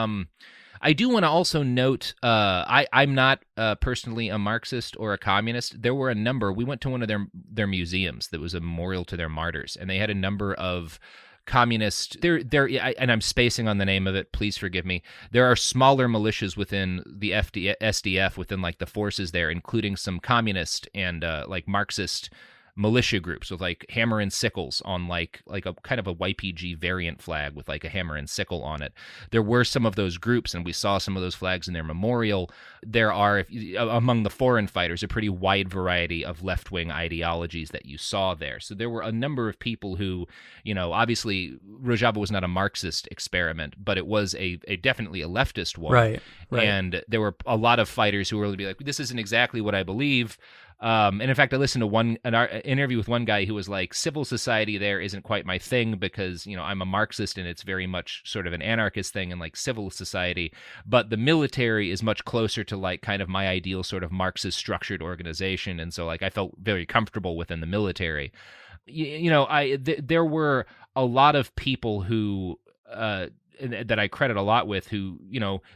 I do want to also note, I'm not personally a Marxist or a communist. There were a number. We went to one of their museums that was a memorial to their martyrs, and they had a number of communist. And I'm spacing on the name of it. Please forgive me. There are smaller militias within the SDF, within like the forces there, including some communist and like Marxist militia groups with like hammer and sickles on like a kind of a YPG variant flag with like a hammer and sickle on it. There were some of those groups, and we saw some of those flags in their memorial. There are, among the foreign fighters, a pretty wide variety of left-wing ideologies that you saw there. So there were a number of people who, obviously Rojava was not a Marxist experiment, but it was a definitely a leftist one. Right. And there were a lot of fighters who were really like, this isn't exactly what I believe. And in fact, I listened to an interview with one guy who was like, civil society there isn't quite my thing because, I'm a Marxist and it's very much sort of an anarchist thing and like civil society. But the military is much closer to like kind of my ideal sort of Marxist structured organization. And so like I felt very comfortable within the military. There were a lot of people who that I credit a lot with who,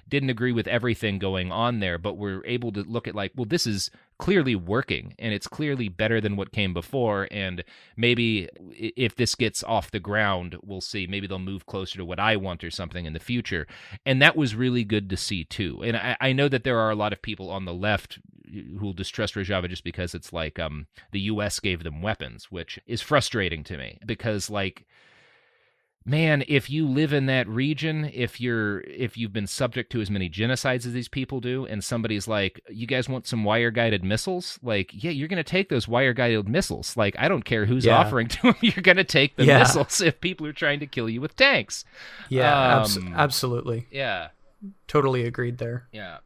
didn't agree with everything going on there, but were able to look at like, well, this is clearly working and it's clearly better than what came before. And maybe if this gets off the ground, we'll see, maybe they'll move closer to what I want or something in the future. And that was really good to see too. And I know that there are a lot of people on the left who will distrust Rojava just because it's like the U.S. gave them weapons, which is frustrating to me because like, man, if you live in that region, if you've been subject to as many genocides as these people do, and somebody's like, you guys want some wire-guided missiles? Like, yeah, you're going to take those wire-guided missiles. Like, I don't care who's offering to them. You're going to take the missiles if people are trying to kill you with tanks. Yeah, absolutely. Yeah. Totally agreed there. Yeah.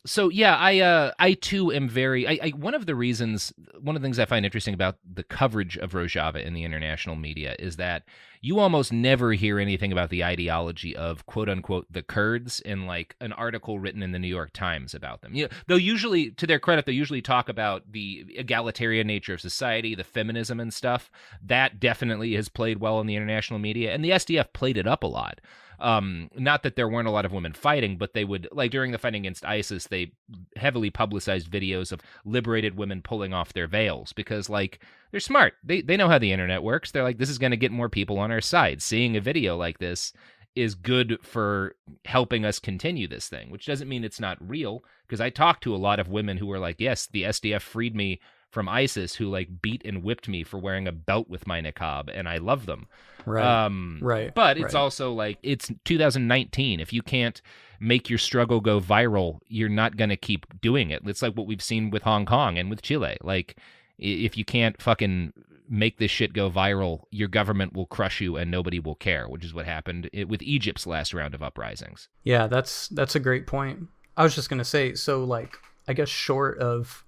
So yeah, I too am very. One of the things I find interesting about the coverage of Rojava in the international media is that you almost never hear anything about the ideology of quote unquote the Kurds in like an article written in the New York Times about them. They'll usually, to their credit, they usually talk about the egalitarian nature of society, the feminism and stuff. That definitely has played well in the international media, and the SDF played it up a lot. Not that there weren't a lot of women fighting, but they would, like during the fighting against ISIS, they heavily publicized videos of liberated women pulling off their veils because, like, they're smart. They know how the internet works. They're like, this is going to get more people on our side. Seeing a video like this is good for helping us continue this thing, which doesn't mean it's not real, because I talked to a lot of women who were like, yes, the SDF freed me from ISIS, who like beat and whipped me for wearing a belt with my niqab, and I love them. Right. But it's also like, it's 2019. If you can't make your struggle go viral, you're not going to keep doing it. It's like what we've seen with Hong Kong and with Chile. Like, if you can't fucking make this shit go viral, your government will crush you and nobody will care, which is what happened with Egypt's last round of uprisings. Yeah, that's a great point. I was just going to say, so like, I guess short of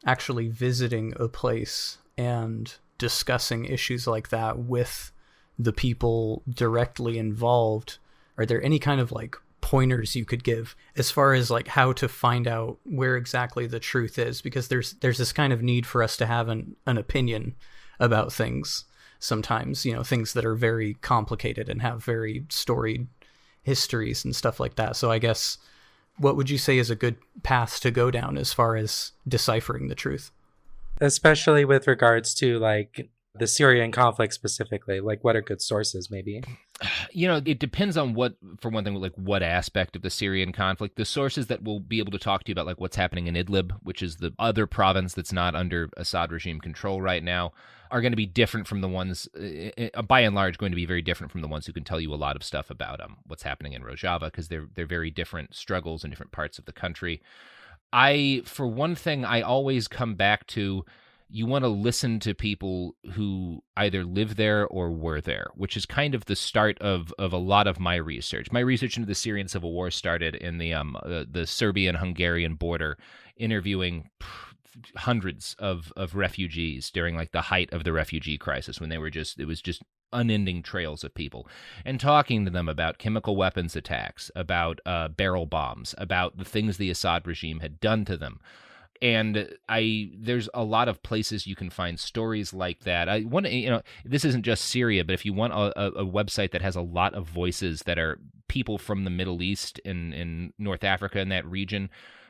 actually visiting a place and discussing issues like that with the people directly involved, are there any kind of like pointers you could give as far as like how to find out where exactly the truth is? Because there's this kind of need for us to have an opinion about things sometimes, things that are very complicated and have very storied histories and stuff like that. So I guess, what would you say is a good path to go down as far as deciphering the truth? Especially with regards to like the Syrian conflict specifically, like what are good sources maybe? It depends on for one thing, like what aspect of the Syrian conflict. The sources that will be able to talk to you about like what's happening in Idlib, which is the other province that's not under Assad regime control right now, are going to be different from the ones, by and large, going to be very different from the ones who can tell you a lot of stuff about what's happening in Rojava, because they're very different struggles in different parts of the country. For one thing, I always come back to, you want to listen to people who either live there or were there, which is kind of the start of a lot of my research. My research into the Syrian Civil War started in the Serbian-Hungarian border, interviewing hundreds of refugees during like the height of the refugee crisis, when it was just unending trails of people, and talking to them about chemical weapons attacks, about barrel bombs, about the things the Assad regime had done to them. And there's a lot of places you can find stories like that. This isn't just Syria, but if you want a website that has a lot of voices that are people from the Middle East and North Africa in that region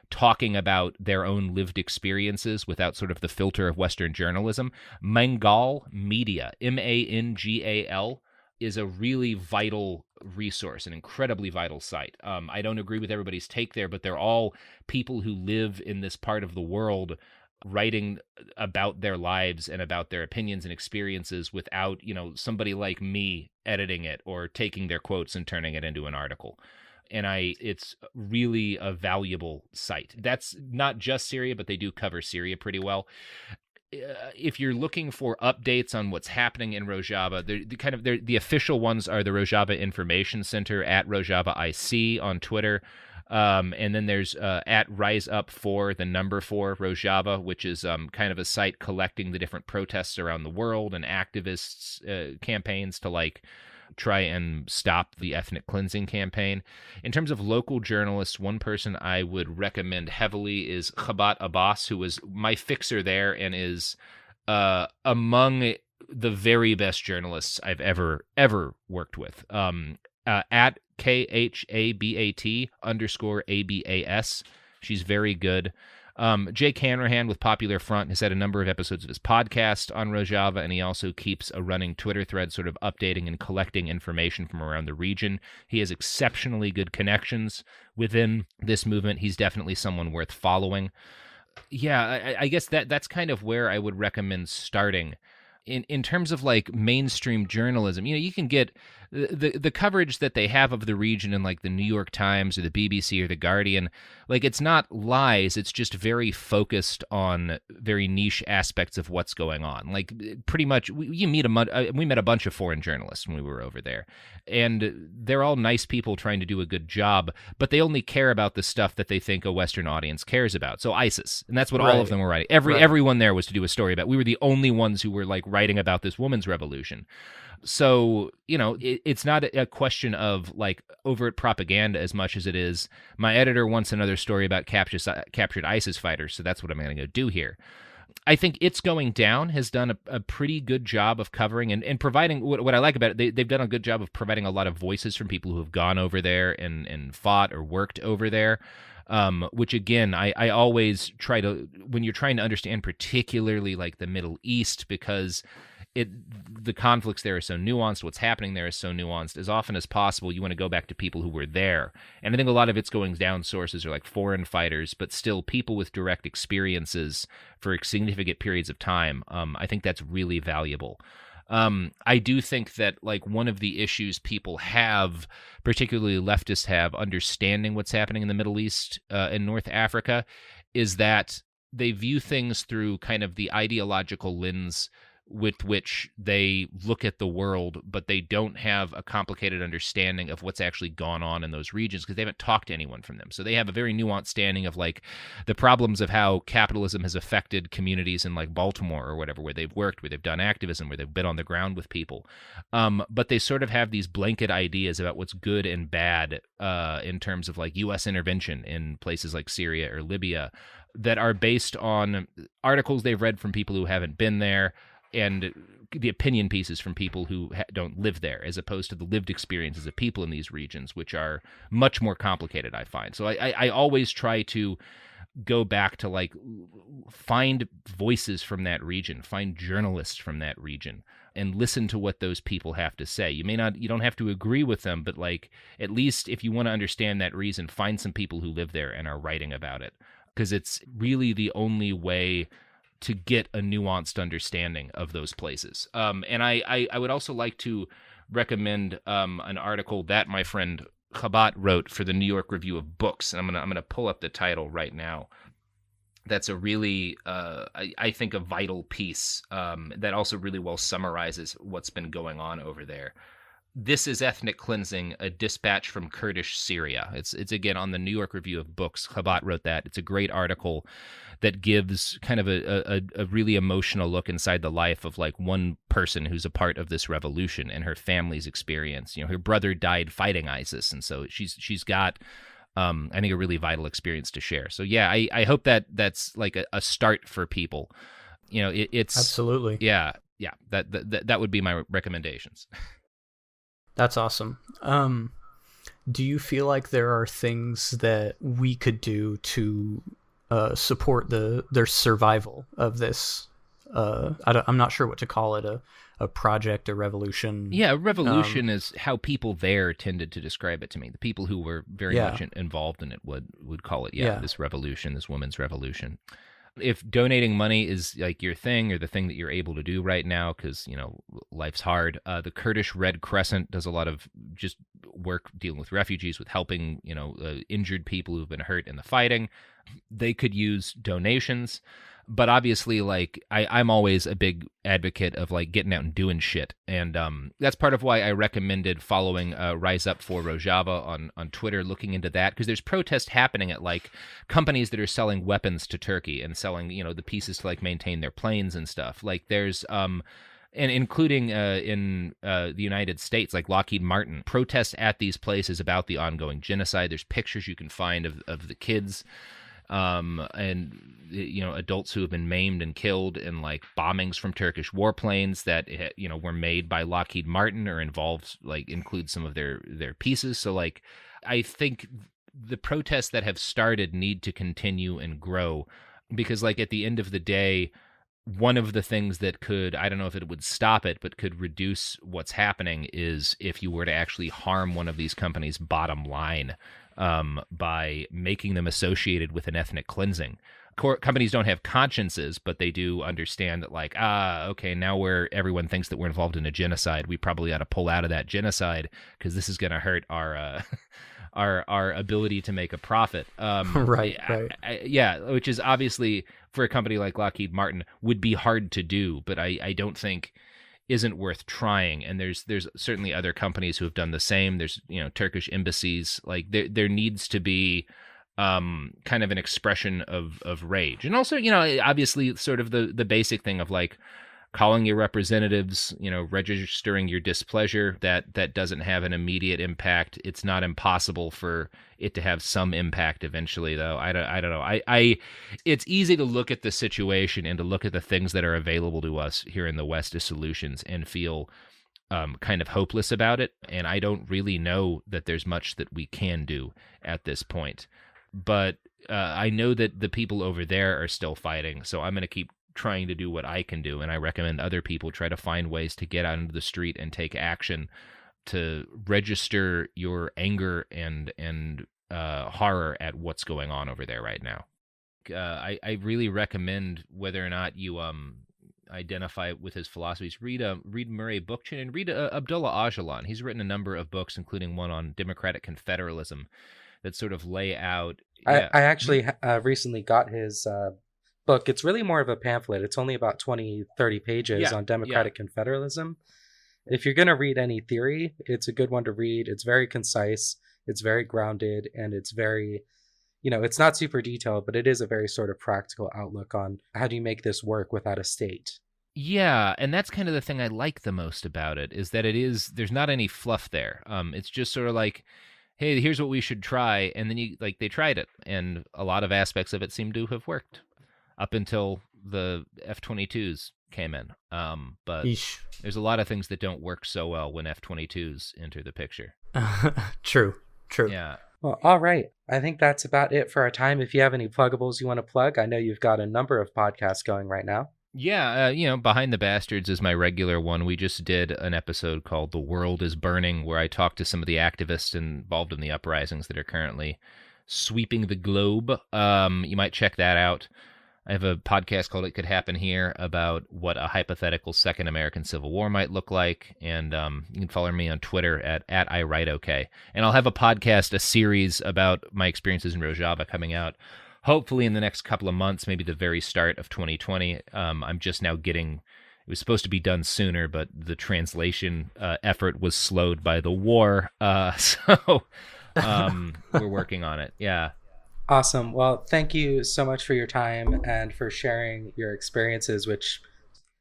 talking about their own lived experiences without sort of the filter of Western journalism, Mangal Media, Mangal, is a really vital resource, an incredibly vital site. I don't agree with everybody's take there, but they're all people who live in this part of the world writing about their lives and about their opinions and experiences without, somebody like me editing it or taking their quotes and turning it into an article. And it's really a valuable site. That's not just Syria, but they do cover Syria pretty well. If you're looking for updates on what's happening in Rojava, the official ones are the Rojava Information Center at Rojava IC on Twitter. And then there's at Rise Up 4, the number 4 Rojava, which is kind of a site collecting the different protests around the world and activists campaigns to try and stop the ethnic cleansing campaign. In terms of local journalists, one person I would recommend heavily is Khabat Abbas, who was my fixer there and is among the very best journalists I've ever worked with. At KHABAT_ABAS. She's very good. Jake Hanrahan with Popular Front has had a number of episodes of his podcast on Rojava, and he also keeps a running Twitter thread sort of updating and collecting information from around the region. He has exceptionally good connections within this movement. He's definitely someone worth following. Yeah, I guess that's kind of where I would recommend starting. In terms of mainstream journalism, you can get the coverage that they have of the region in the New York Times or the BBC or the Guardian. It's not lies, it's just very focused on very niche aspects of what's going on. Pretty much we met a bunch of foreign journalists when we were over there, and they're all nice people trying to do a good job, but they only care about the stuff that they think a Western audience cares about. So ISIS, and that's what all of them were writing. Everyone there was to do a story about. We were the only ones who were writing about this women's revolution. So, it's not a question of overt propaganda as much as it is my editor wants another story about captured ISIS fighters, so that's what I'm going to go do here. I think It's Going Down has done a pretty good job of covering and providing what I like about it. They've done a good job of providing a lot of voices from people who have gone over there and fought or worked over there. Which again, I always try to, when you're trying to understand particularly the Middle East, because the conflicts there are so nuanced, what's happening there is so nuanced, as often as possible you want to go back to people who were there. And I think a lot of It's Going Down sources are foreign fighters, but still people with direct experiences for significant periods of time. I think that's really valuable. I do think that one of the issues people have, particularly leftists have, understanding what's happening in the Middle East and North Africa, is that they view things through kind of the ideological lens with which they look at the world, but they don't have a complicated understanding of what's actually gone on in those regions because they haven't talked to anyone from them. So they have a very nuanced standing of the problems of how capitalism has affected communities in Baltimore or whatever, where they've worked, where they've done activism, where they've been on the ground with people. But they sort of have these blanket ideas about what's good and bad in terms of U.S. intervention in places like Syria or Libya that are based on articles they've read from people who haven't been there, and the opinion pieces from people who don't live there, as opposed to the lived experiences of people in these regions, which are much more complicated, I find. So I always try to go back to find voices from that region, find journalists from that region, and listen to what those people have to say. You don't have to agree with them, but at least if you want to understand that reason, find some people who live there and are writing about it, because it's really the only way to get a nuanced understanding of those places. And I would also like to recommend an article that my friend Khabat wrote for the New York Review of Books, and I'm gonna pull up the title right now. That's a really, I think, a vital piece that also really well summarizes what's been going on over there. This is Ethnic Cleansing, a dispatch from Kurdish Syria. It's again on the New York Review of Books. Khabat wrote that. It's a great article that gives kind of a really emotional look inside the life of one person who's a part of this revolution and her family's experience. Her brother died fighting ISIS, and so she's got I think a really vital experience to share. So yeah, I hope that that's like a start for people. It's Absolutely. Yeah. That would be my recommendations. That's awesome. Do you feel like there are things that we could do to support their survival of this? I'm not sure what to call it, a project, a revolution. Yeah, a revolution is how people there tended to describe it to me. The people who were very much involved in it would call it, this revolution, this women's revolution. If donating money is like your thing or the thing that you're able to do right now, because, life's hard, the Kurdish Red Crescent does a lot of just work dealing with refugees, with helping, injured people who've been hurt in the fighting. They could use donations. But obviously, like, I'm always a big advocate of, like, getting out and doing shit. And that's part of why I recommended following Rise Up for Rojava on Twitter, looking into that. Because there's protests happening at, like, companies that are selling weapons to Turkey and selling, the pieces to, like, maintain their planes and stuff. Like, there's... and including in the United States, like Lockheed Martin, protests at these places about the ongoing genocide. There's pictures you can find of the kids and adults who have been maimed and killed in like bombings from Turkish warplanes that were made by Lockheed Martin or include some of their pieces. So like I think the protests that have started need to continue and grow, because like at the end of the day, one of the things that could, I don't know if it would stop it, but could reduce what's happening is if you were to actually harm one of these companies' bottom line by making them associated with an ethnic cleansing. Companies don't have consciences, but they do understand that, like, okay, now everyone thinks that we're involved in a genocide, we probably ought to pull out of that genocide because this is going to hurt our our ability to make a profit. Right. Which is obviously for a company like Lockheed Martin would be hard to do, but I don't think isn't worth trying. And there's certainly other companies who have done the same. There's Turkish embassies. Like there needs to be kind of an expression of rage, and also obviously sort of the basic thing of like calling your representatives, registering your displeasure. That doesn't have an immediate impact. It's not impossible for it to have some impact eventually, though. I don't know. It's easy to look at the situation and to look at the things that are available to us here in the West as solutions and feel kind of hopeless about it. And I don't really know that there's much that we can do at this point. But I know that the people over there are still fighting, so I'm going to keep trying to do what I can do, and I recommend other people try to find ways to get out into the street and take action to register your anger and horror at what's going on over there right now. I really recommend, whether or not you identify with his philosophies, read Murray Bookchin and read Abdullah Ocalan. He's written a number of books, including one on democratic confederalism, that sort of lay out. I actually recently got his book. It's really more of a pamphlet. It's only about 20-30 pages on democratic confederalism. If you're going to read any theory, it's a good one to read. It's very concise, it's very grounded, and it's very, it's not super detailed, but it is a very sort of practical outlook on how do you make this work without a state. Yeah, and that's kind of the thing I like the most about it, is that there's not any fluff there. It's just sort of like, hey, here's what we should try, and then they tried it, and a lot of aspects of it seem to have worked. Up until the F-22s came in. But there's a lot of things that don't work so well when F-22s enter the picture. True. Yeah. Well, all right. I think that's about it for our time. If you have any pluggables you want to plug, I know you've got a number of podcasts going right now. Yeah, Behind the Bastards is my regular one. We just did an episode called The World is Burning, where I talked to some of the activists involved in the uprisings that are currently sweeping the globe. You might check that out. I have a podcast called It Could Happen Here about what a hypothetical second American Civil War might look like. And you can follow me on Twitter at @IWriteOK. And I'll have a series about my experiences in Rojava coming out hopefully in the next couple of months, maybe the very start of 2020. I'm just now it was supposed to be done sooner, but the translation effort was slowed by the war. So we're working on it. Yeah. Awesome. Well, thank you so much for your time and for sharing your experiences, which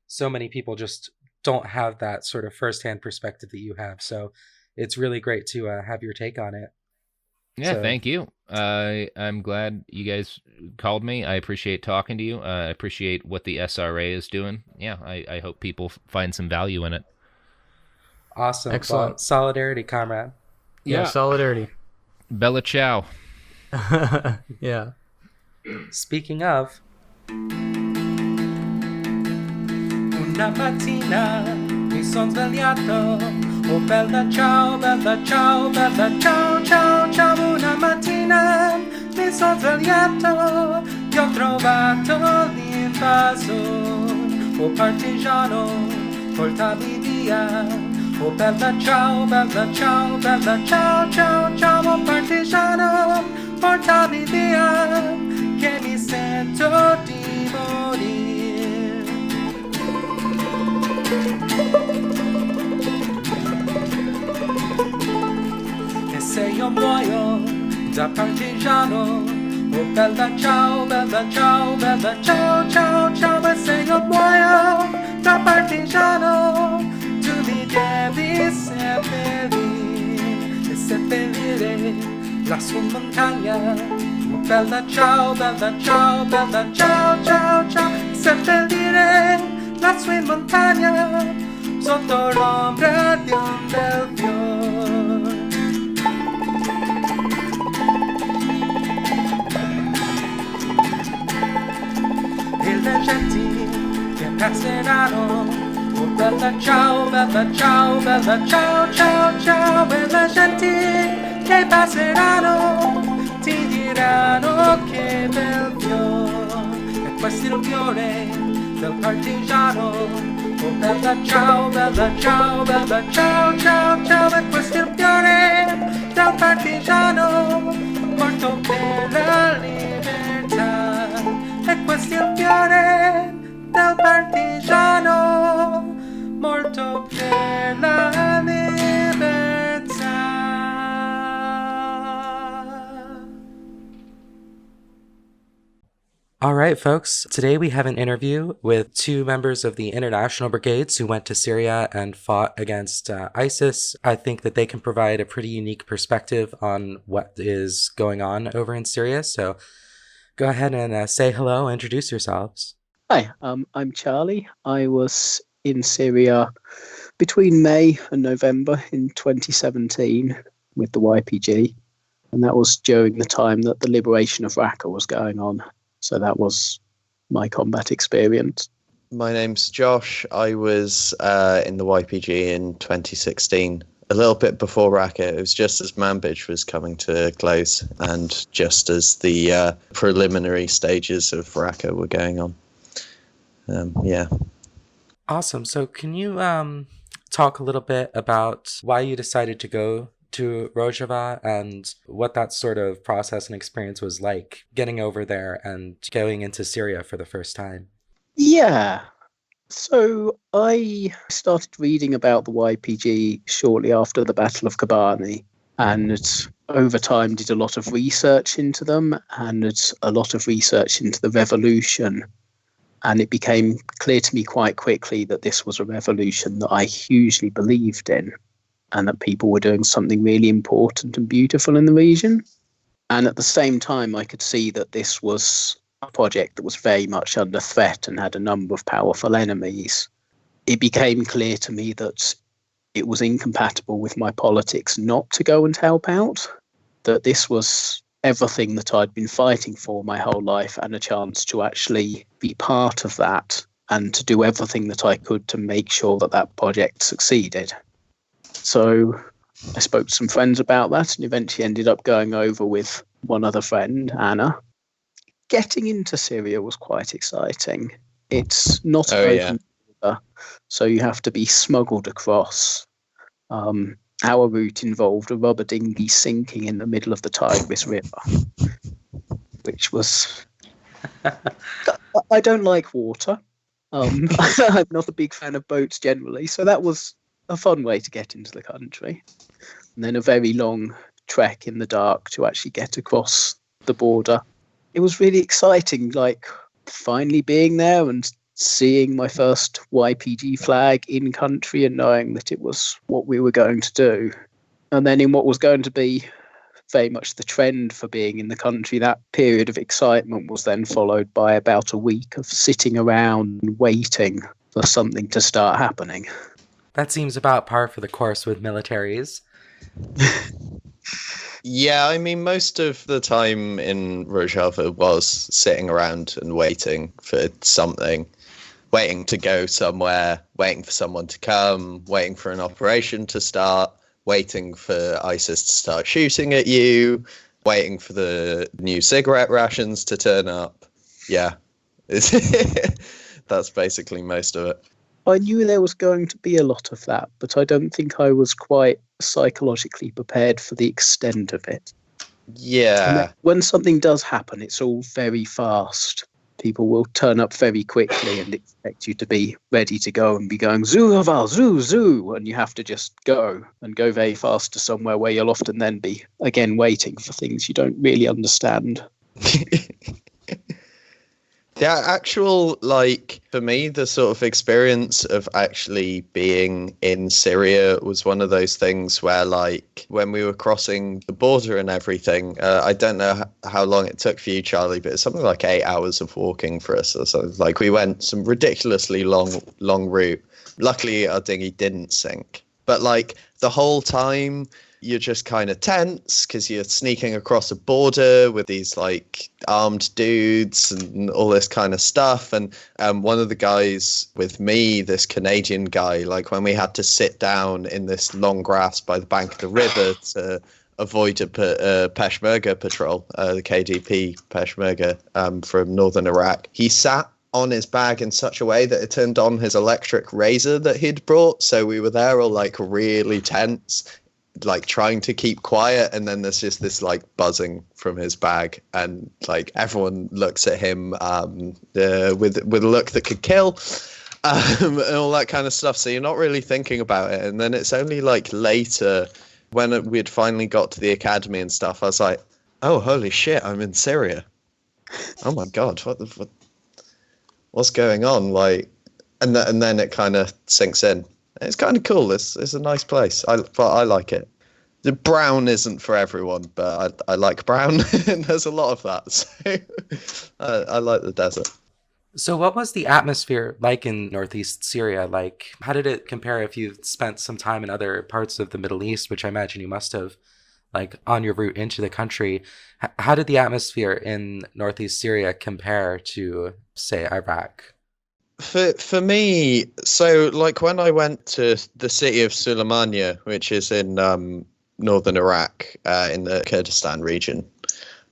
so many people just don't have that sort of firsthand perspective that you have. So it's really great to have your take on it. Yeah, So, thank you. I'm glad you guys called me. I appreciate talking to you. I appreciate what the SRA is doing. Yeah, I hope people find some value in it. awesome. Well, Excellent. solidarity, comrade. Yeah, solidarity. Bella ciao. Yeah. Speaking of, una mattina mi son svegliato, oh bella ciao, bella ciao, bella ciao, ciao, ciao. Una mattina mi son svegliato, e ho trovato l'invaso, oh partigiano, portami via, oh bella ciao, bella ciao, bella ciao, ciao, ciao, oh partigiano, portami via, che mi sento di morire. E se io muoio da partigiano, oh bella ciao, bella ciao, bella ciao, ciao, ciao. E se io muoio da partigiano, tu mi devi seppellire, e seppellire lassù in montagna. Oh bella ciao, bella ciao, bella ciao, ciao, ciao. Seppellire lassù in montagna, sotto l'ombra di un bel fiore. E le genti che passeranno, oh bella ciao, bella ciao, bella ciao, ciao, ciao. E le genti che passeranno ti diranno che bel fiore. E questo è il fiore del partigiano, oh bella ciao, bella ciao, bella ciao, ciao, ciao. E questo è il fiore del partigiano, morto per la libertà. E questo è il fiore del partigiano, morto per la libertà. All right, folks. Today we have an interview with two members of the International Brigades who went to Syria and fought against ISIS. I think that they can provide a pretty unique perspective on what is going on over in Syria. So go ahead and say hello, introduce yourselves. Hi, I'm Charlie. I was in Syria between May and November in 2017 with the YPG, and that was during the time that the liberation of Raqqa was going on. So that was my combat experience. My name's Josh. I was in the YPG in 2016, a little bit before Raqqa. It was just as Manbij was coming to a close and just as the preliminary stages of Raqqa were going on. Yeah. Awesome. So can you talk a little bit about why you decided to go to Rojava and what that sort of process and experience was like getting over there and going into Syria for the first time? Yeah. So I started reading about the YPG shortly after the Battle of Kobani, and over time did a lot of research into them and a lot of research into the revolution. And it became clear to me quite quickly that this was a revolution that I hugely believed in, and that people were doing something really important and beautiful in the region. And at the same time, I could see that this was a project that was very much under threat and had a number of powerful enemies. It became clear to me that it was incompatible with my politics not to go and help out, that this was everything that I'd been fighting for my whole life, and a chance to actually be part of that and to do everything that I could to make sure that that project succeeded. So I spoke to some friends about that and eventually ended up going over with one other friend, Anna. Getting into Syria was quite exciting. It's not open border, so you have to be smuggled across. Our route involved a rubber dinghy sinking in the middle of the Tigris River, which was... I don't like water. I'm not a big fan of boats generally, so that was a fun way to get into the country. And then a very long trek in the dark to actually get across the border. It was really exciting, like finally being there and seeing my first YPG flag in country and knowing that it was what we were going to do. And then in what was going to be very much the trend for being in the country. That period of excitement was then followed by about a week of sitting around and waiting for something to start happening. That seems about par for the course with militaries. Yeah, I mean, most of the time in Rojava was sitting around and waiting for something, waiting to go somewhere, waiting for someone to come, waiting for an operation to start, waiting for ISIS to start shooting at you, waiting for the new cigarette rations to turn up. Yeah, that's basically most of it. I knew there was going to be a lot of that, but I don't think I was quite psychologically prepared for the extent of it. Yeah. When something does happen, it's all very fast. People will turn up very quickly and expect you to be ready to go and be going, Zuraval, zoo, zoo, and you have to just go and go very fast to somewhere where you'll often then be, again, waiting for things you don't really understand. The actual, like, for me, the sort of experience of actually being in Syria was one of those things where, like, when we were crossing the border and everything, I don't know how long it took for you, Charlie, but it's something like 8 hours of walking for us. So, like, we went some ridiculously long route. Luckily, our dinghy didn't sink. But, like, the whole time, you're just kind of tense because you're sneaking across a border with these like armed dudes and all this kind of stuff. And one of the guys with me, this Canadian guy, like when we had to sit down in this long grass by the bank of the river to avoid a Peshmerga patrol, the KDP Peshmerga from northern Iraq, he sat on his bag in such a way that it turned on his electric razor that he'd brought. So we were there all like really tense, like trying to keep quiet, and then there's just this like buzzing from his bag, and like everyone looks at him with a look that could kill, and all that kind of stuff. So you're not really thinking about it, and then it's only like later when we'd finally got to the academy and stuff, I was like, oh holy shit, I'm in Syria. Oh my god, what's going on? Like, and then it kind of sinks in. It's kind of cool. It's a nice place. I like it. The brown isn't for everyone, but I like brown, and there's a lot of that. So I like the desert. So what was the atmosphere like in northeast Syria? Like, how did it compare if you spent some time in other parts of the Middle East, which I imagine you must have, like on your route into the country? How did the atmosphere in northeast Syria compare to, say, Iraq? For me, so like when I went to the city of Suleimania, which is in northern Iraq, in the Kurdistan region,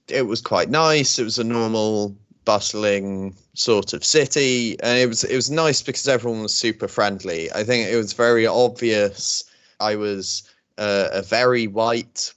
it was quite nice. It was a normal, bustling sort of city, and it was nice because everyone was super friendly. I think it was very obvious I was a very white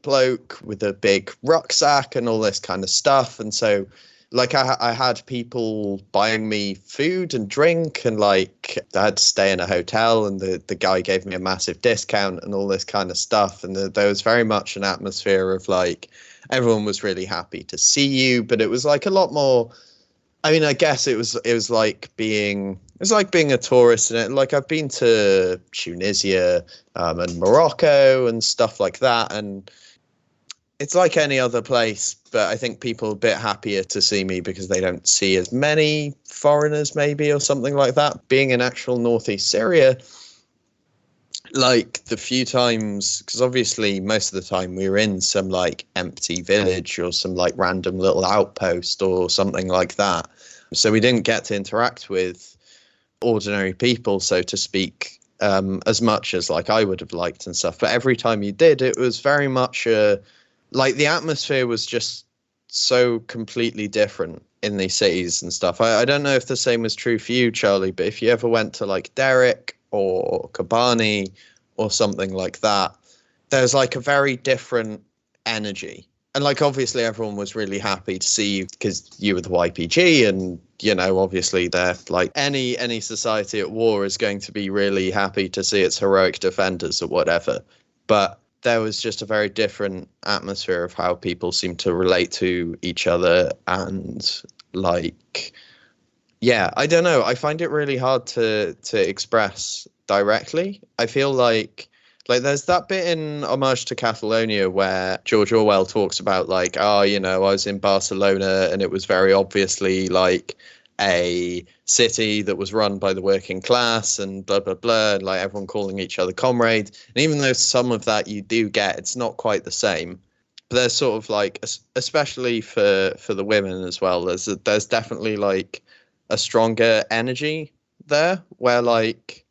bloke with a big rucksack and all this kind of stuff, and so like I had people buying me food and drink, and like I had to stay in a hotel, and the guy gave me a massive discount and all this kind of stuff. And there was very much an atmosphere of like everyone was really happy to see you, but it was like a lot more. I mean, I guess it was like being a tourist, and like I've been to Tunisia and Morocco and stuff like that, and it's like any other place, but I think people are a bit happier to see me because they don't see as many foreigners maybe or something like that. Being in actual northeast Syria, like the few times, because obviously most of the time we were in some like empty village or some like random little outpost or something like that. So we didn't get to interact with ordinary people, so to speak, as much as like I would have liked and stuff. But every time you did, it was very much like the atmosphere was just so completely different in these cities and stuff. I don't know if the same was true for you, Charlie, but if you ever went to like Derek or Kobani or something like that, there's like a very different energy. And like obviously everyone was really happy to see you because you were the YPG, and you know obviously they're like any society at war is going to be really happy to see its heroic defenders or whatever. But there was just a very different atmosphere of how people seem to relate to each other. And like, yeah, I don't know. I find it really hard to express directly. I feel like Like, there's that bit in Homage to Catalonia where George Orwell talks about, like, oh, you know, I was in Barcelona and it was very obviously like a city that was run by the working class and blah, blah, blah, and like everyone calling each other comrade. And even though some of that you do get, it's not quite the same. But there's sort of like, especially for the women as well, there's definitely like a stronger energy there where, like,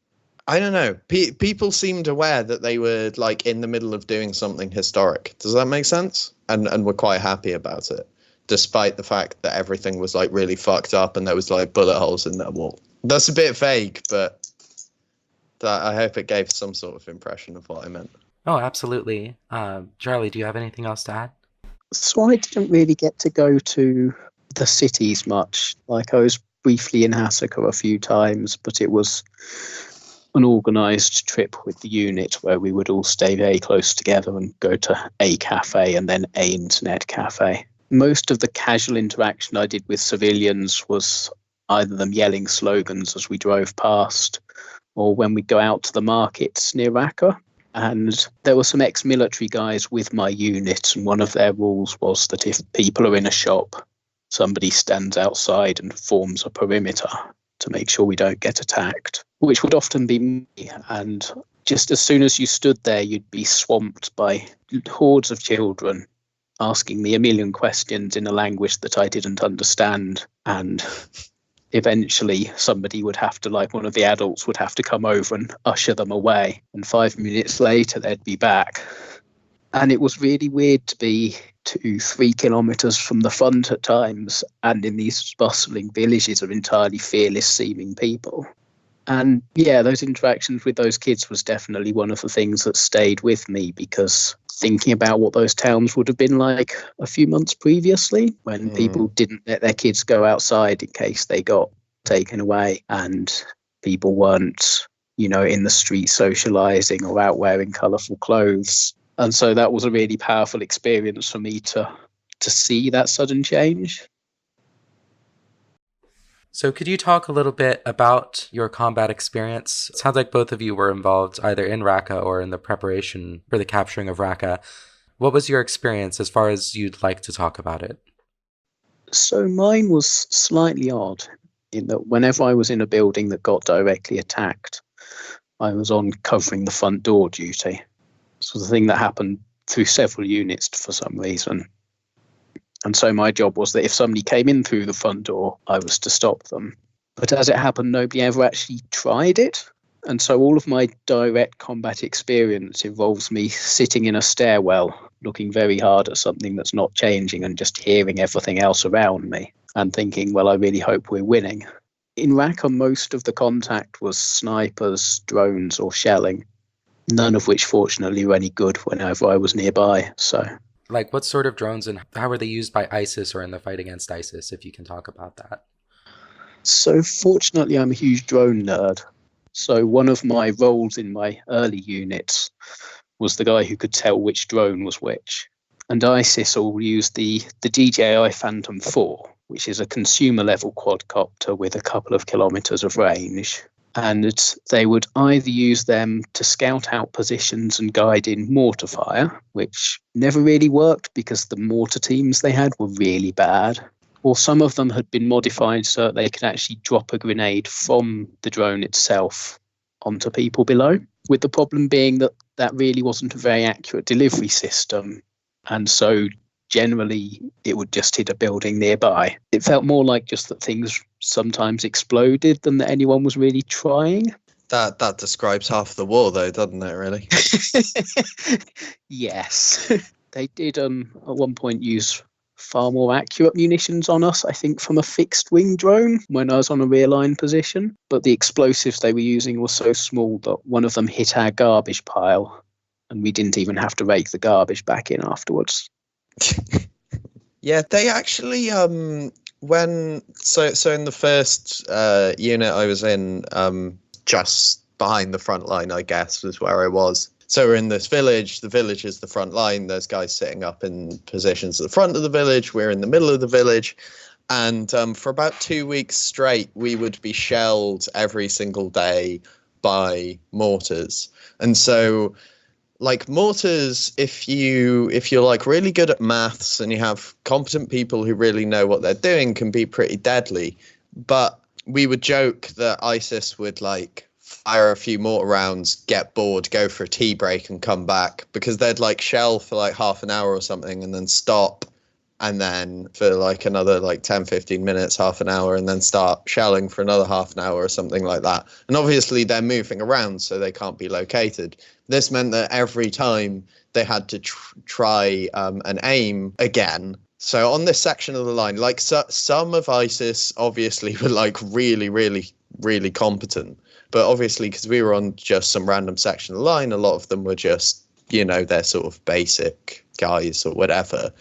I don't know, people seemed aware that they were like in the middle of doing something historic. Does that make sense? And were quite happy about it, despite the fact that everything was like really fucked up and there was like bullet holes in their wall. That's a bit vague, but I hope it gave some sort of impression of what I meant. Oh, absolutely. Charlie, do you have anything else to add? So I didn't really get to go to the cities much. Like, I was briefly in Hasaka a few times, but it was an organised trip with the unit where we would all stay very close together and go to a cafe and then a internet cafe. Most of the casual interaction I did with civilians was either them yelling slogans as we drove past, or when we go out to the markets near Raqqa. And there were some ex-military guys with my unit, and one of their rules was that if people are in a shop, somebody stands outside and forms a perimeter to make sure we don't get attacked, which would often be me. And just as soon as you stood there, you'd be swamped by hordes of children asking me a million questions in a language that I didn't understand. And eventually somebody would have to, like one of the adults would have to come over and usher them away. And 5 minutes later, they'd be back. And it was really weird to be 2-3 kilometres from the front at times, and in these bustling villages of entirely fearless seeming people. And yeah, those interactions with those kids was definitely one of the things that stayed with me, because thinking about what those towns would have been like a few months previously, when people didn't let their kids go outside in case they got taken away, and people weren't, you know, in the street socialising or out wearing colourful clothes. And so that was a really powerful experience for me to see that sudden change. So could you talk a little bit about your combat experience? It sounds like both of you were involved either in Raqqa or in the preparation for the capturing of Raqqa. What was your experience as far as you'd like to talk about it? So mine was slightly odd in that whenever I was in a building that got directly attacked, I was on covering the front door duty. This was a thing that happened through several units for some reason. And so my job was that if somebody came in through the front door, I was to stop them. But as it happened, nobody ever actually tried it. And so all of my direct combat experience involves me sitting in a stairwell, looking very hard at something that's not changing and just hearing everything else around me and thinking, well, I really hope we're winning. In Raqqa, most of the contact was snipers, drones or shelling, none of which fortunately were any good whenever I was nearby. So, like, what sort of drones and how were they used by ISIS or in the fight against ISIS, if you can talk about that? So fortunately, I'm a huge drone nerd. So one of my roles in my early units was the guy who could tell which drone was which. And ISIS all used the DJI Phantom 4, which is a consumer-level quadcopter with a couple of kilometres of range. And they would either use them to scout out positions and guide in mortar fire, which never really worked because the mortar teams they had were really bad. Or some of them had been modified so that they could actually drop a grenade from the drone itself onto people below, with the problem being that that really wasn't a very accurate delivery system. And so generally it would just hit a building nearby. It felt more like just that things sometimes exploded than that anyone was really trying. That describes half the war, though, doesn't it, really? Yes. They did at one point use far more accurate munitions on us, I think, from a fixed wing drone when I was on a rear line position. But the explosives they were using were so small that one of them hit our garbage pile and we didn't even have to rake the garbage back in afterwards. Yeah, they actually when so in the first unit I was in, just behind the front line, I guess, was where I was. So we're in this village. The village is the front line. There's guys sitting up in positions at the front of the village. We're in the middle of the village. And for about 2 weeks straight, we would be shelled every single day by mortars. And so Like mortars, if you're like really good at maths and you have competent people who really know what they're doing, can be pretty deadly. But we would joke that ISIS would like fire a few mortar rounds, get bored, go for a tea break and come back, because they'd like shell for like half an hour or something and then stop, and then for like another like 10-15 minutes, half an hour, and then start shelling for another half an hour or something like that. And obviously they're moving around, so they can't be located. This meant that every time they had to try and aim again. So on this section of the line, like some of ISIS obviously were like really, really, really competent. But obviously, because we were on just some random section of the line, a lot of them were just, you know, they're sort of basic guys or whatever.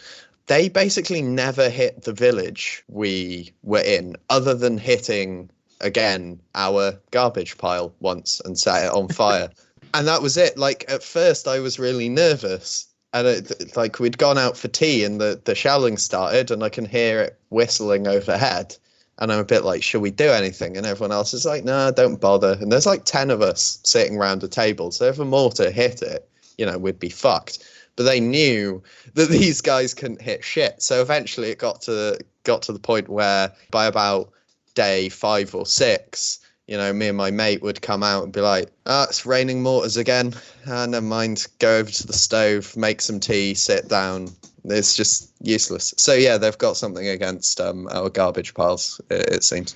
They basically never hit the village we were in, other than hitting, again, our garbage pile once and set it on fire. And that was it. Like, at first, I was really nervous. And like, we'd gone out for tea and the shelling started, and I can hear it whistling overhead. And I'm a bit like, should we do anything? And everyone else is like, nah, don't bother. And there's like 10 of us sitting around a table. So if a mortar hit it, you know, we'd be fucked. But they knew that these guys couldn't hit shit. So eventually it got to the point where by about day 5 or 6, you know, me and my mate would come out and be like, it's raining mortars again. Never mind, go over to the stove, make some tea, sit down. It's just useless. So yeah, they've got something against our garbage piles, it seems.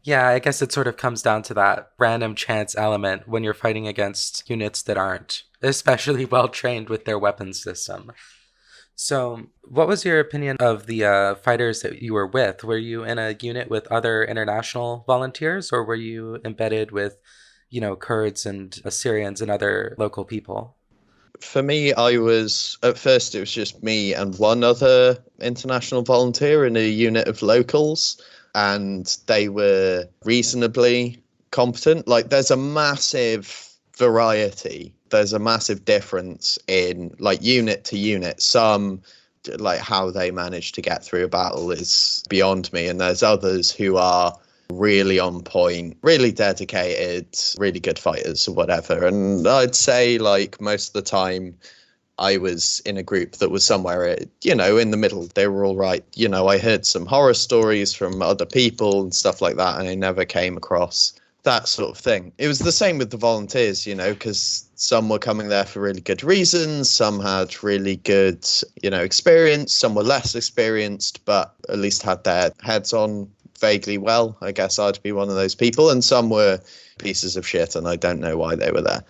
Yeah, I guess it sort of comes down to that random chance element when you're fighting against units that aren't especially well trained with their weapons system. So what was your opinion of the fighters that you were with? Were you in a unit with other international volunteers, or were you embedded with, you know, Kurds and Syrians and other local people? For me, at first it was just me and one other international volunteer in a unit of locals, and they were reasonably competent. Like, there's a massive variety. There's a massive difference in like unit to unit. Some, like, how they manage to get through a battle is beyond me, and there's others who are really on point, really dedicated, really good fighters or whatever. And I'd say like most of the time I was in a group that was somewhere, you know, in the middle. They were all right. You know, I heard some horror stories from other people and stuff like that, and I never came across that sort of thing. It was the same with the volunteers, you know, because some were coming there for really good reasons. Some had really good, you know, experience. Some were less experienced, but at least had their heads on vaguely well. I guess I'd be one of those people. And some were pieces of shit, and I don't know why they were there.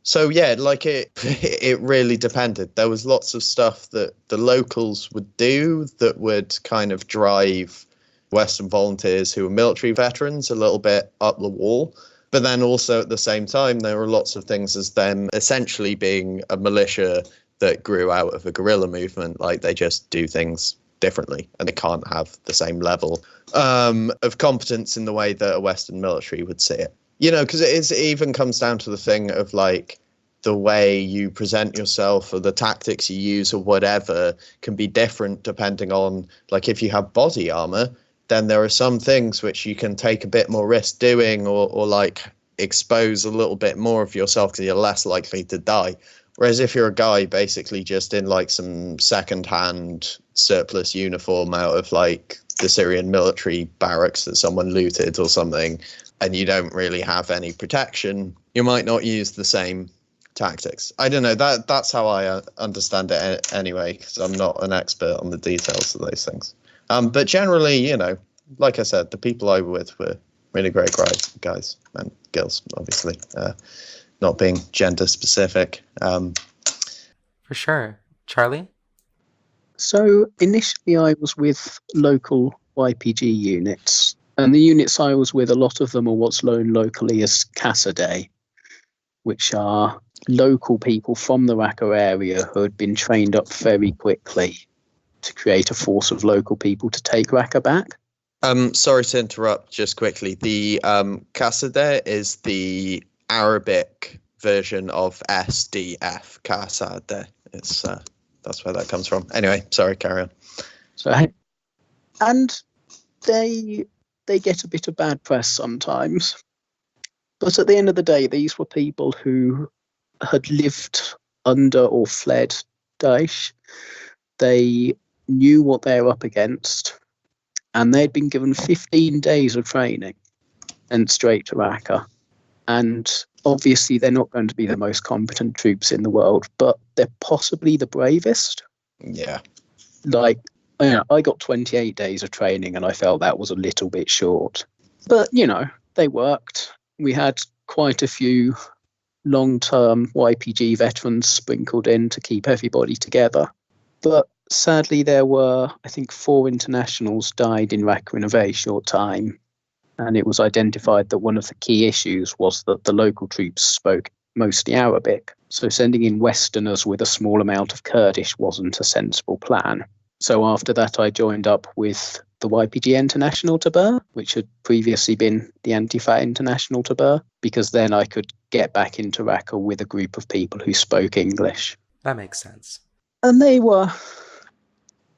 So yeah, like it really depended. There was lots of stuff that the locals would do that would kind of drive Western volunteers who were military veterans a little bit up the wall. But then also at the same time, there were lots of things as them essentially being a militia that grew out of a guerrilla movement. Like, they just do things differently, and they can't have the same level of competence in the way that a Western military would see it. You know, because it even comes down to the thing of like the way you present yourself or the tactics you use or whatever can be different depending on, like, if you have body armor, then there are some things which you can take a bit more risk doing, or like expose a little bit more of yourself because you're less likely to die. Whereas if you're a guy basically just in like some second-hand surplus uniform out of like the Syrian military barracks that someone looted or something, and you don't really have any protection, you might not use the same tactics. I don't know. That's how I understand it anyway, because I'm not an expert on the details of those things. But generally, you know, like I said, the people I were with were really great guys and girls, obviously, not being gender specific. For sure. Charlie? So initially I was with local YPG units, and the units I was with, a lot of them are what's known locally as Cassaday, which are local people from the Raqqa area who had been trained up very quickly to create a force of local people to take Raqqa back. Sorry to interrupt just quickly. The Cassaday is the Arabic version of SDF, Cassaday. It's that's where that comes from. Anyway, sorry, carry on. So, and they get a bit of bad press sometimes. But at the end of the day, these were people who had lived under or fled Daesh. They knew what they were up against, and they'd been given 15 days of training and straight to Raqqa. And obviously they're not going to be the most competent troops in the world, but they're possibly the bravest. Yeah. Like, you know, I got 28 days of training and I felt that was a little bit short. But, you know, they worked. We had quite a few long-term YPG veterans sprinkled in to keep everybody together. But sadly, there were, I think, 4 internationals died in Raqqa in a very short time. And it was identified that one of the key issues was that the local troops spoke mostly Arabic. So sending in Westerners with a small amount of Kurdish wasn't a sensible plan. So after that, I joined up with the YPG International Tabur, which had previously been the Antifa International Tabur, because then I could get back into Raqqa with a group of people who spoke English. That makes sense. And they were,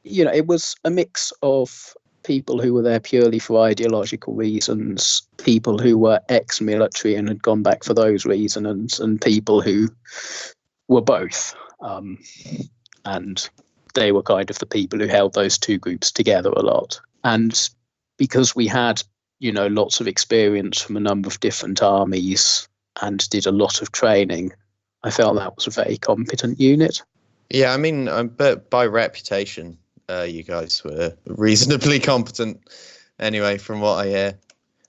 you know, it was a mix of people who were there purely for ideological reasons, people who were ex-military and had gone back for those reasons, and people who were both. And they were kind of the people who held those two groups together a lot. And because we had, you know, lots of experience from a number of different armies and did a lot of training, I felt that was a very competent unit. Yeah, I mean, but by reputation, you guys were reasonably competent anyway, from what I hear.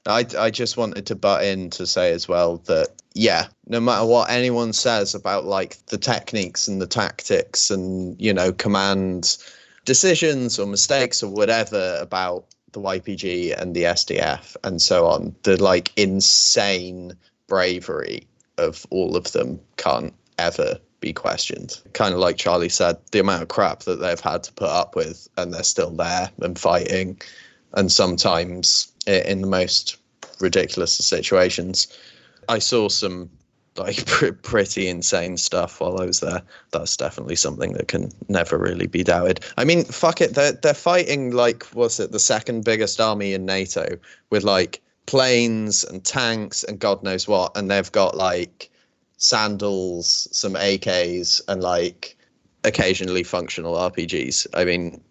I just wanted to butt in to say as well that, yeah, no matter what anyone says about like the techniques and the tactics and, you know, command decisions or mistakes or whatever about the YPG and the SDF and so on, the like insane bravery of all of them can't ever be questioned. Kind of like Charlie said, the amount of crap that they've had to put up with, and they're still there and fighting, and sometimes in the most ridiculous of situations. I saw some like pretty insane stuff while I was there. That's definitely something that can never really be doubted. I mean, fuck it, they're fighting like, what's it, the second biggest army in NATO with like planes and tanks and God knows what, and they've got like sandals, some AKs, and like occasionally functional RPGs. I mean,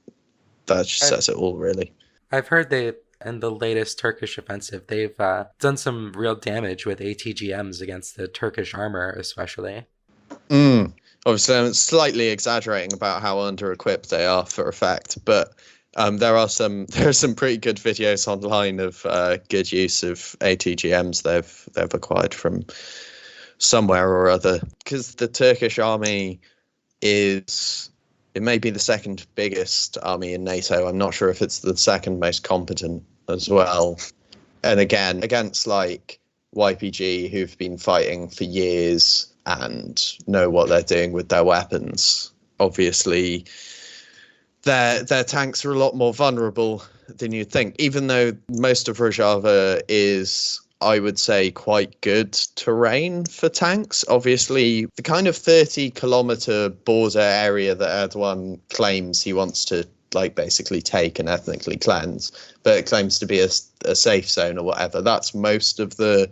that just says it all, really. I've heard they, in the latest Turkish offensive, they've done some real damage with ATGMs against the Turkish armor, especially. Obviously, I'm slightly exaggerating about how under-equipped they are for a fact, but there are some pretty good videos online of good use of ATGMs they've acquired from somewhere or other, because the Turkish army it may be the second biggest army in NATO. I'm not sure if it's the second most competent as well. And again, against like YPG, who've been fighting for years and know what they're doing with their weapons. Obviously, their tanks are a lot more vulnerable than you'd think, even though most of Rojava is, I would say, quite good terrain for tanks. Obviously, the kind of 30-kilometer border area that Erdogan claims he wants to like basically take and ethnically cleanse, but it claims to be a safe zone or whatever. That's most of the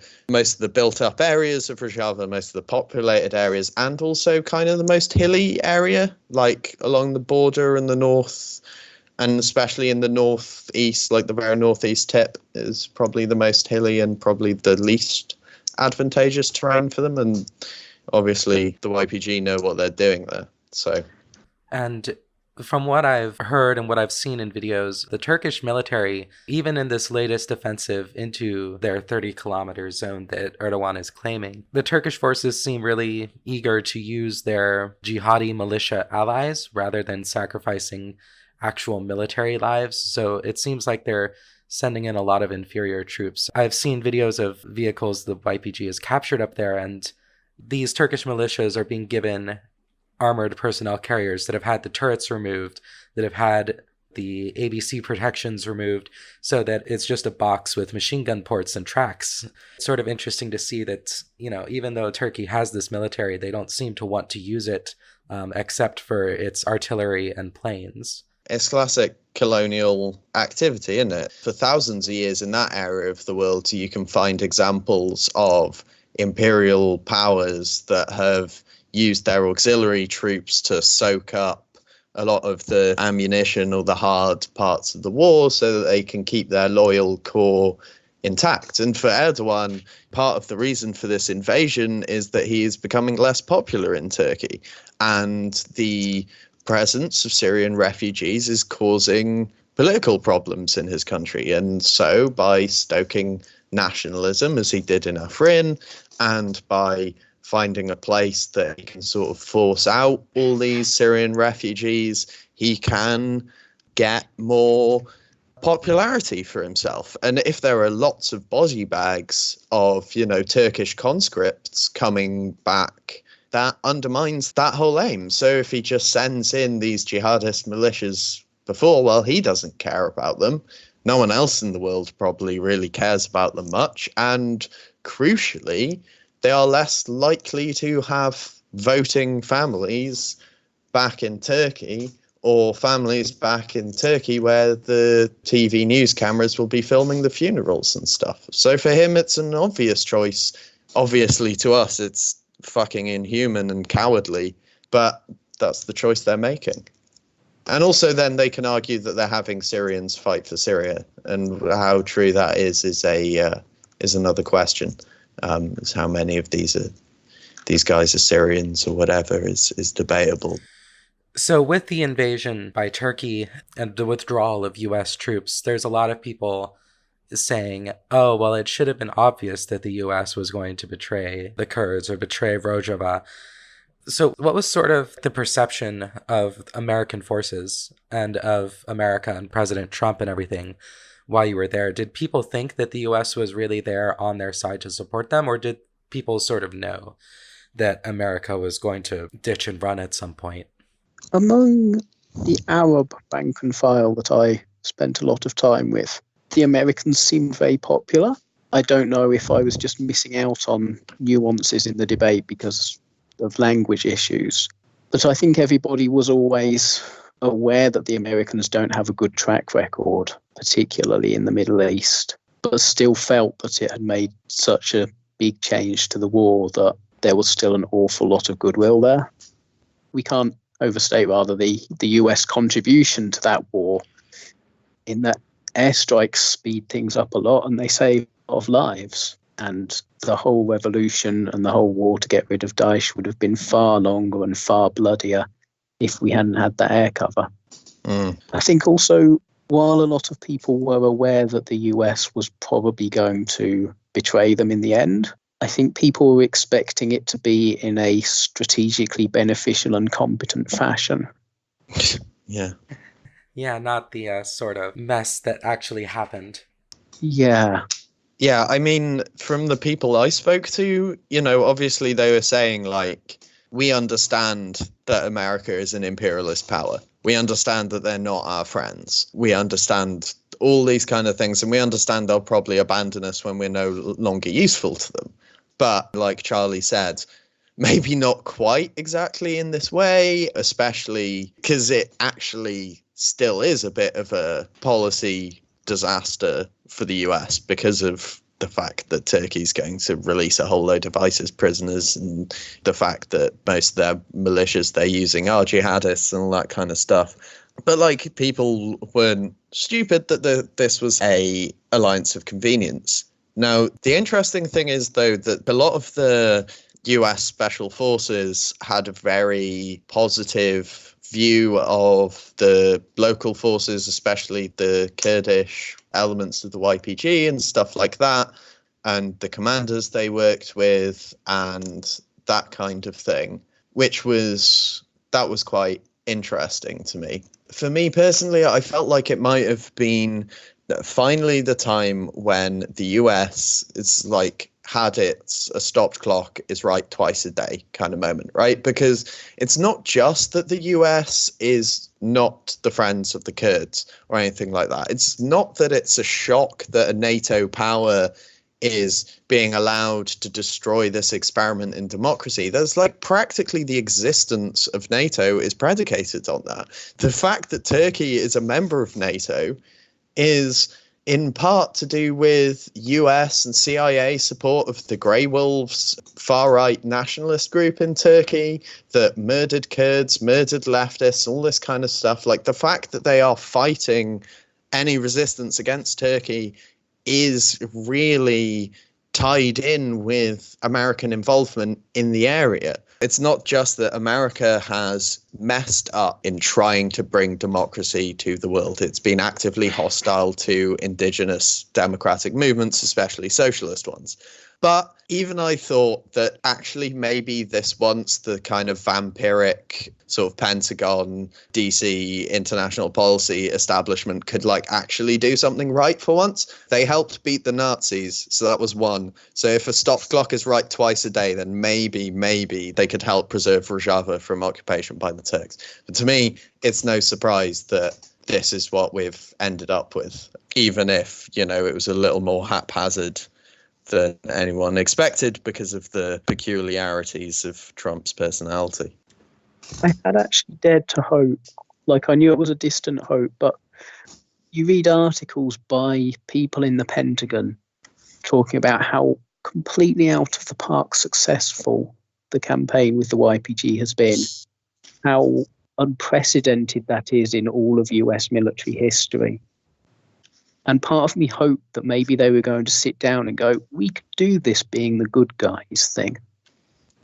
built-up areas of Rojava, most of the populated areas, and also kind of the most hilly area, like along the border in the north. And especially in the northeast, like the very northeast tip is probably the most hilly and probably the least advantageous terrain for them. And obviously the YPG know what they're doing there. So, and from what I've heard and what I've seen in videos, the Turkish military, even in this latest offensive into their 30-kilometer zone that Erdogan is claiming, the Turkish forces seem really eager to use their jihadi militia allies rather than sacrificing actual military lives. So it seems like they're sending in a lot of inferior troops. I've seen videos of vehicles the YPG has captured up there, and these Turkish militias are being given armored personnel carriers that have had the turrets removed, that have had the ABC protections removed, so that it's just a box with machine gun ports and tracks. It's sort of interesting to see that, you know, even though Turkey has this military, they don't seem to want to use it except for its artillery and planes. It's classic colonial activity, isn't it? For thousands of years in that area of the world, you can find examples of imperial powers that have used their auxiliary troops to soak up a lot of the ammunition or the hard parts of the war so that they can keep their loyal core intact. And for Erdogan, part of the reason for this invasion is that he is becoming less popular in Turkey. And the presence of Syrian refugees is causing political problems in his country. And so by stoking nationalism, as he did in Afrin, and by finding a place that he can sort of force out all these Syrian refugees, he can get more popularity for himself. And if there are lots of body bags of, Turkish conscripts coming back, that undermines that whole aim. So if he just sends in these jihadist militias before, well, he doesn't care about them. No one else in the world probably really cares about them much. And crucially, they are less likely to have voting families back in Turkey, or families back in Turkey where the TV news cameras will be filming the funerals and stuff. So for him, it's an obvious choice. Obviously, to us, it's fucking inhuman and cowardly, but that's the choice they're making. And also then they can argue that they're having Syrians fight for Syria, and how true that is another question. Is how many of these guys are Syrians or whatever is debatable. So with the invasion by Turkey and the withdrawal of U.S. troops, there's a lot of people saying, oh, well, it should have been obvious that the U.S. was going to betray the Kurds or betray Rojava. So what was sort of the perception of American forces and of America and President Trump and everything while you were there? Did people think that the U.S. was really there on their side to support them, or did people sort of know that America was going to ditch and run at some point? Among the Arab rank and file that I spent a lot of time with, the Americans seemed very popular. I don't know if I was just missing out on nuances in the debate because of language issues, but I think everybody was always aware that the Americans don't have a good track record, particularly in the Middle East, but still felt that it had made such a big change to the war that there was still an awful lot of goodwill there. We can't overstate the US contribution to that war, in that airstrikes speed things up a lot and they save a lot of lives. And the whole revolution and the whole war to get rid of Daesh would have been far longer and far bloodier if we hadn't had that air cover. I think also, while a lot of people were aware that the US was probably going to betray them in the end, I think people were expecting it to be in a strategically beneficial and competent fashion. Yeah. Yeah, not the sort of mess that actually happened. Yeah. Yeah, I mean, from the people I spoke to, obviously they were saying, we understand that America is an imperialist power. We understand that they're not our friends. We understand all these kind of things, and we understand they'll probably abandon us when we're no longer useful to them. But like Charlie said, maybe not quite exactly in this way, especially because it actually still is a bit of a policy disaster for the US because of the fact that Turkey's going to release a whole load of ISIS prisoners, and the fact that most of their militias they're using are jihadists and all that kind of stuff. But people weren't stupid that this was a alliance of convenience. Now, the interesting thing is, though, that a lot of the US special forces had a very positive view of the local forces, especially the Kurdish elements of the YPG and stuff like that, and the commanders they worked with and that kind of thing, that was quite interesting to me. For me personally, I felt like it might have been finally the time when the US is had its a stopped clock is right twice a day kind of moment, right? Because it's not just that the US is not the friends of the Kurds or anything like that. It's not that it's a shock that a NATO power is being allowed to destroy this experiment in democracy. There's practically the existence of NATO is predicated on that. The fact that Turkey is a member of NATO is in part to do with US and CIA support of the Grey Wolves, far-right nationalist group in Turkey that murdered Kurds, murdered leftists, all this kind of stuff. Like, the fact that they are fighting any resistance against Turkey is really tied in with American involvement in the area. It's not just that America has messed up in trying to bring democracy to the world. It's been actively hostile to indigenous democratic movements, especially socialist ones. But even I thought that actually maybe this once the kind of vampiric sort of Pentagon, DC, international policy establishment could like actually do something right for once. They helped beat the Nazis, so that was one. So if a stop clock is right twice a day, then maybe they could help preserve Rojava from occupation by the Turks. But to me, it's no surprise that this is what we've ended up with, even if, you know, it was a little more haphazard than anyone expected because of the peculiarities of Trump's personality. I had actually dared to hope, like I knew it was a distant hope, but you read articles by people in the Pentagon talking about how completely out of the park successful the campaign with the YPG has been, how unprecedented that is in all of US military history. And part of me hoped that maybe they were going to sit down and go, we could do this being the good guys thing.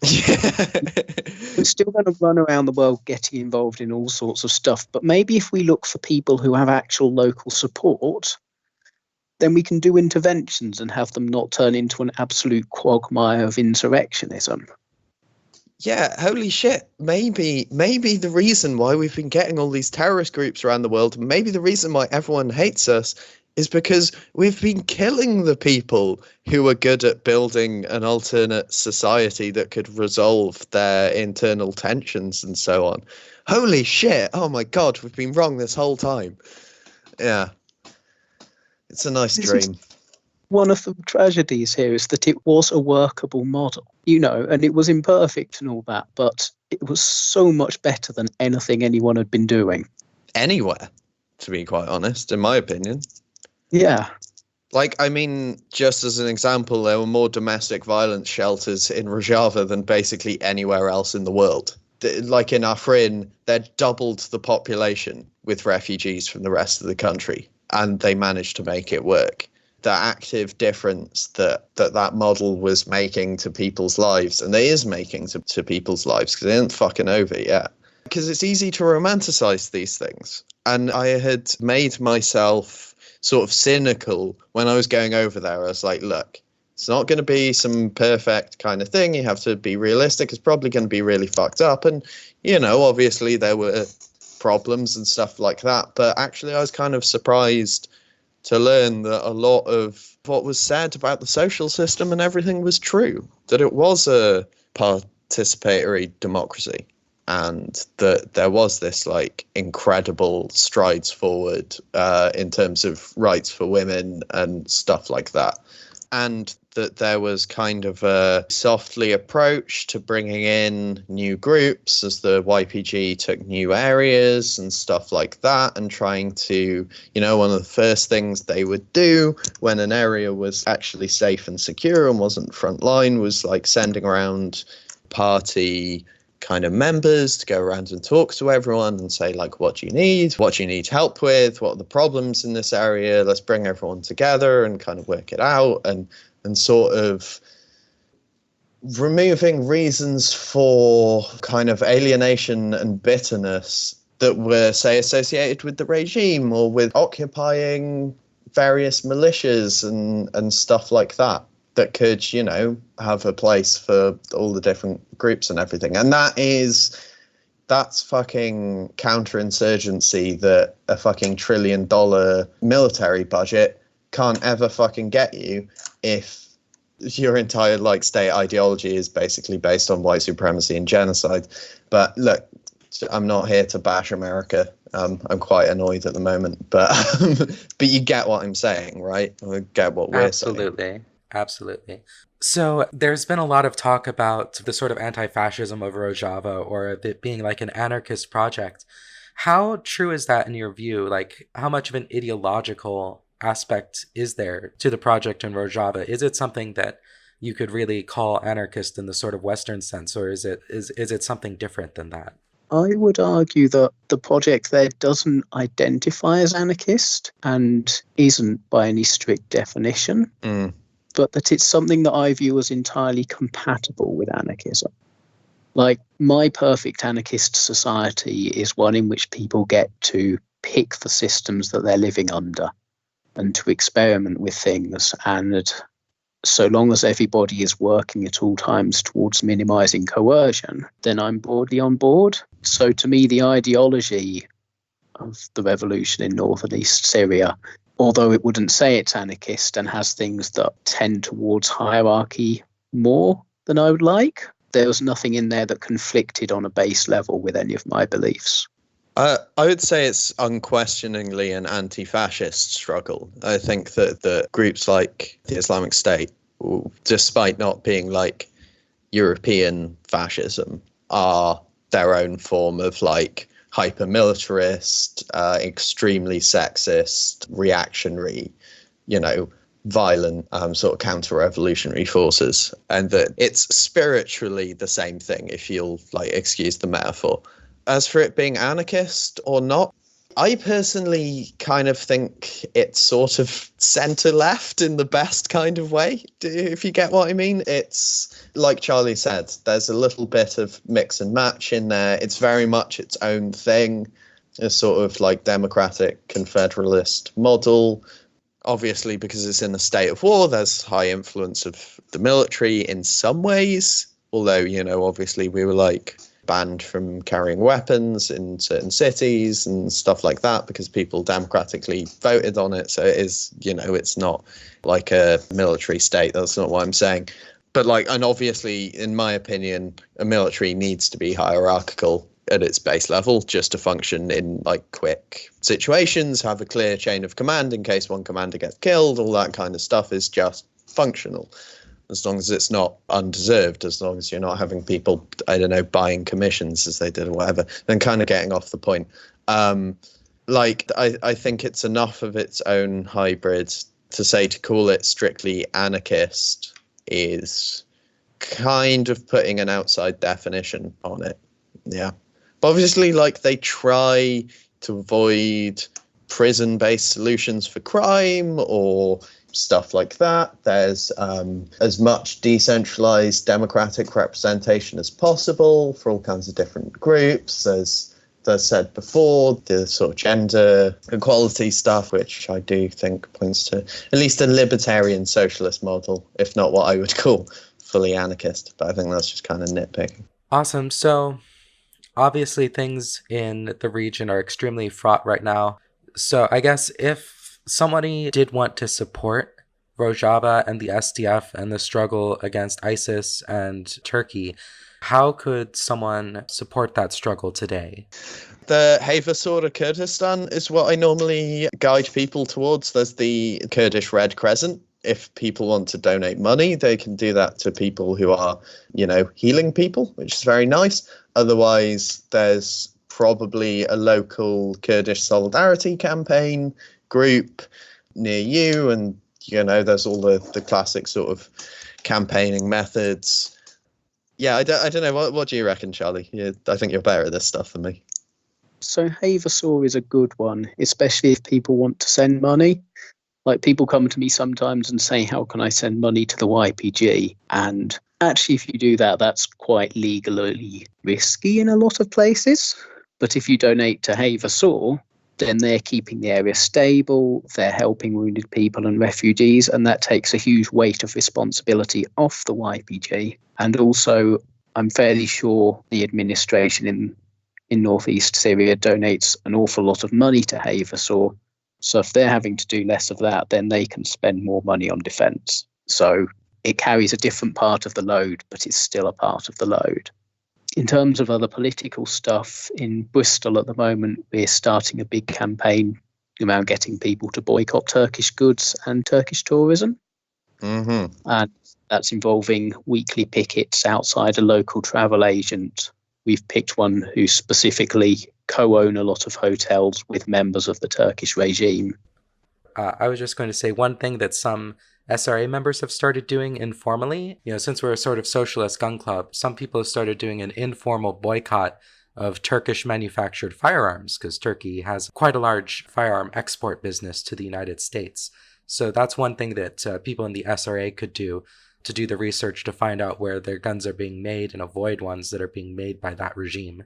We're still going to run around the world getting involved in all sorts of stuff. But maybe if we look for people who have actual local support, then we can do interventions and have them not turn into an absolute quagmire of insurrectionism. Yeah, holy shit. Maybe the reason why we've been getting all these terrorist groups around the world, maybe the reason why everyone hates us is because we've been killing the people who are good at building an alternate society that could resolve their internal tensions and so on. Holy shit. Oh my God, we've been wrong this whole time. Yeah. It's a nice dream. One of the tragedies here is that it was a workable model, you know, and it was imperfect and all that, but it was so much better than anything anyone had been doing. Anywhere, to be quite honest, in my opinion. Yeah. Like, I mean, just as an example, there were more domestic violence shelters in Rojava than basically anywhere else in the world. Like in Afrin, they doubled the population with refugees from the rest of the country, and they managed to make it work. The active difference that model was making to people's lives, and it is making to people's lives, because they ain't fucking over yet. Because it's easy to romanticize these things. And I had made myself sort of cynical when I was going over there. I was like, look, it's not going to be some perfect kind of thing. You have to be realistic. It's probably going to be really fucked up. And, you know, obviously there were problems and stuff like that. But actually, I was kind of surprised to learn that a lot of what was said about the social system and everything was true, that it was a participatory democracy, and that there was this like incredible strides forward in terms of rights for women and stuff like that. And that there was kind of a softly approach to bringing in new groups as the YPG took new areas and stuff like that, and trying to, you know, one of the first things they would do when an area was actually safe and secure and wasn't frontline was like sending around party kind of members to go around and talk to everyone and say, like, what do you need help with, what are the problems in this area, let's bring everyone together and kind of work it out, and sort of removing reasons for kind of alienation and bitterness that were, say, associated with the regime or with occupying various militias and stuff like that could, you know, have a place for all the different groups and everything. And that's fucking counterinsurgency that a fucking $1 trillion military budget can't ever fucking get you if your entire like state ideology is basically based on white supremacy and genocide. But look, I'm not here to bash America. I'm quite annoyed at the moment, but but you get what I'm saying, right? I get what we're saying. Absolutely. So there's been a lot of talk about the sort of anti-fascism of Rojava, or it being like an anarchist project. How true is that in your view? Like, how much of an ideological aspect is there to the project in Rojava? Is it something that you could really call anarchist in the sort of Western sense, or is it something different than that? I would argue that the project there doesn't identify as anarchist and isn't by any strict definition, but that it's something that I view as entirely compatible with anarchism. Like, my perfect anarchist society is one in which people get to pick the systems that they're living under and to experiment with things, and so long as everybody is working at all times towards minimizing coercion, then I'm broadly on board. So to me, the ideology of the revolution in north and east Syria, although it wouldn't say it's anarchist and has things that tend towards hierarchy more than I would like, there was nothing in there that conflicted on a base level with any of my beliefs. I would say it's unquestioningly an anti-fascist struggle. I think that the groups like the Islamic State, despite not being like European fascism, are their own form of like hyper-militarist, extremely sexist, reactionary, violent sort of counter-revolutionary forces. And that it's spiritually the same thing, if you'll like excuse the metaphor. As for it being anarchist or not, I personally kind of think it's sort of centre-left in the best kind of way, if you get what I mean. It's, like Charlie said, there's a little bit of mix and match in there. It's very much its own thing, a sort of like democratic confederalist model. Obviously, because it's in a state of war, there's high influence of the military in some ways, although, obviously we were like banned from carrying weapons in certain cities and stuff like that because people democratically voted on it. So it is, it's not like a military state. That's not what I'm saying. But and obviously, in my opinion, a military needs to be hierarchical at its base level just to function in quick situations, have a clear chain of command in case one commander gets killed. All that kind of stuff is just functional. As long as it's not undeserved, as long as you're not having people, buying commissions as they did or whatever, then kind of getting off the point. I think it's enough of its own hybrid to say to call it strictly anarchist is kind of putting an outside definition on it. Yeah. But obviously, they try to avoid prison-based solutions for crime or stuff like that. There's as much decentralized democratic representation as possible for all kinds of different groups. As I said before, the sort of gender equality stuff, which I do think points to at least a libertarian socialist model, if not what I would call fully anarchist. But I think that's just kind of nitpicking. Awesome. So obviously things in the region are extremely fraught right now. So I guess if somebody did want to support Rojava and the SDF and the struggle against ISIS and Turkey, how could someone support that struggle today? The Hayva Kurdistan is what I normally guide people towards. There's the Kurdish Red Crescent. If people want to donate money, they can do that to people who are, healing people, which is very nice. Otherwise, there's probably a local Kurdish solidarity campaign group near you, and there's all the classic sort of campaigning methods. I don't know, what do you reckon, Charlie? I think you're better at this stuff than me. So Hayva is a good one, especially if people want to send money. People come to me sometimes and say, how can I send money to the YPG? And actually, if you do that, that's quite legally risky in a lot of places. But if you donate to Hayva, then they're keeping the area stable, they're helping wounded people and refugees, and that takes a huge weight of responsibility off the YPG. And also, I'm fairly sure the administration in northeast Syria donates an awful lot of money to Hayva. So if they're having to do less of that, then they can spend more money on defence. So it carries a different part of the load, but it's still a part of the load. In terms of other political stuff, in Bristol at the moment, we're starting a big campaign around getting people to boycott Turkish goods and Turkish tourism. Mm-hmm. And that's involving weekly pickets outside a local travel agent. We've picked one who specifically co-own a lot of hotels with members of the Turkish regime. I was just going to say one thing that some SRA members have started doing informally. Since we're a sort of socialist gun club, some people have started doing an informal boycott of Turkish manufactured firearms, because Turkey has quite a large firearm export business to the United States. So that's one thing that people in the SRA could do to do the research to find out where their guns are being made and avoid ones that are being made by that regime.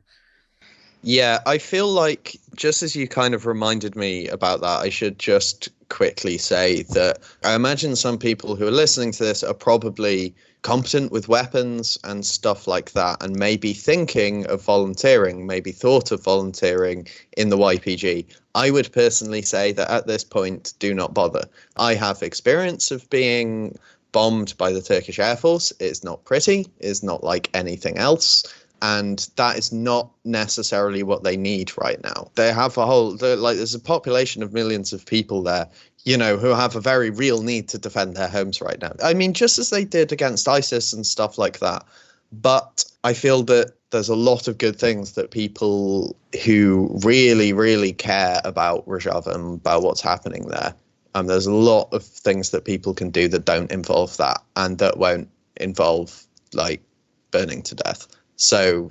Yeah, I feel like, just as you kind of reminded me about that, I should just quickly say that I imagine some people who are listening to this are probably competent with weapons and stuff like that, and maybe thinking of volunteering, maybe thought of volunteering in the YPG. I would personally say that at this point, do not bother. I have experience of being bombed by the Turkish Air Force. It's not pretty. It's not like anything else. And that is not necessarily what they need right now. They have there's a population of millions of people there, who have a very real need to defend their homes right now. I mean, just as they did against ISIS and stuff like that. But I feel that there's a lot of good things that people who really, really care about Rojava and about what's happening there. There's a lot of things that people can do that don't involve that and that won't involve, like, burning to death. So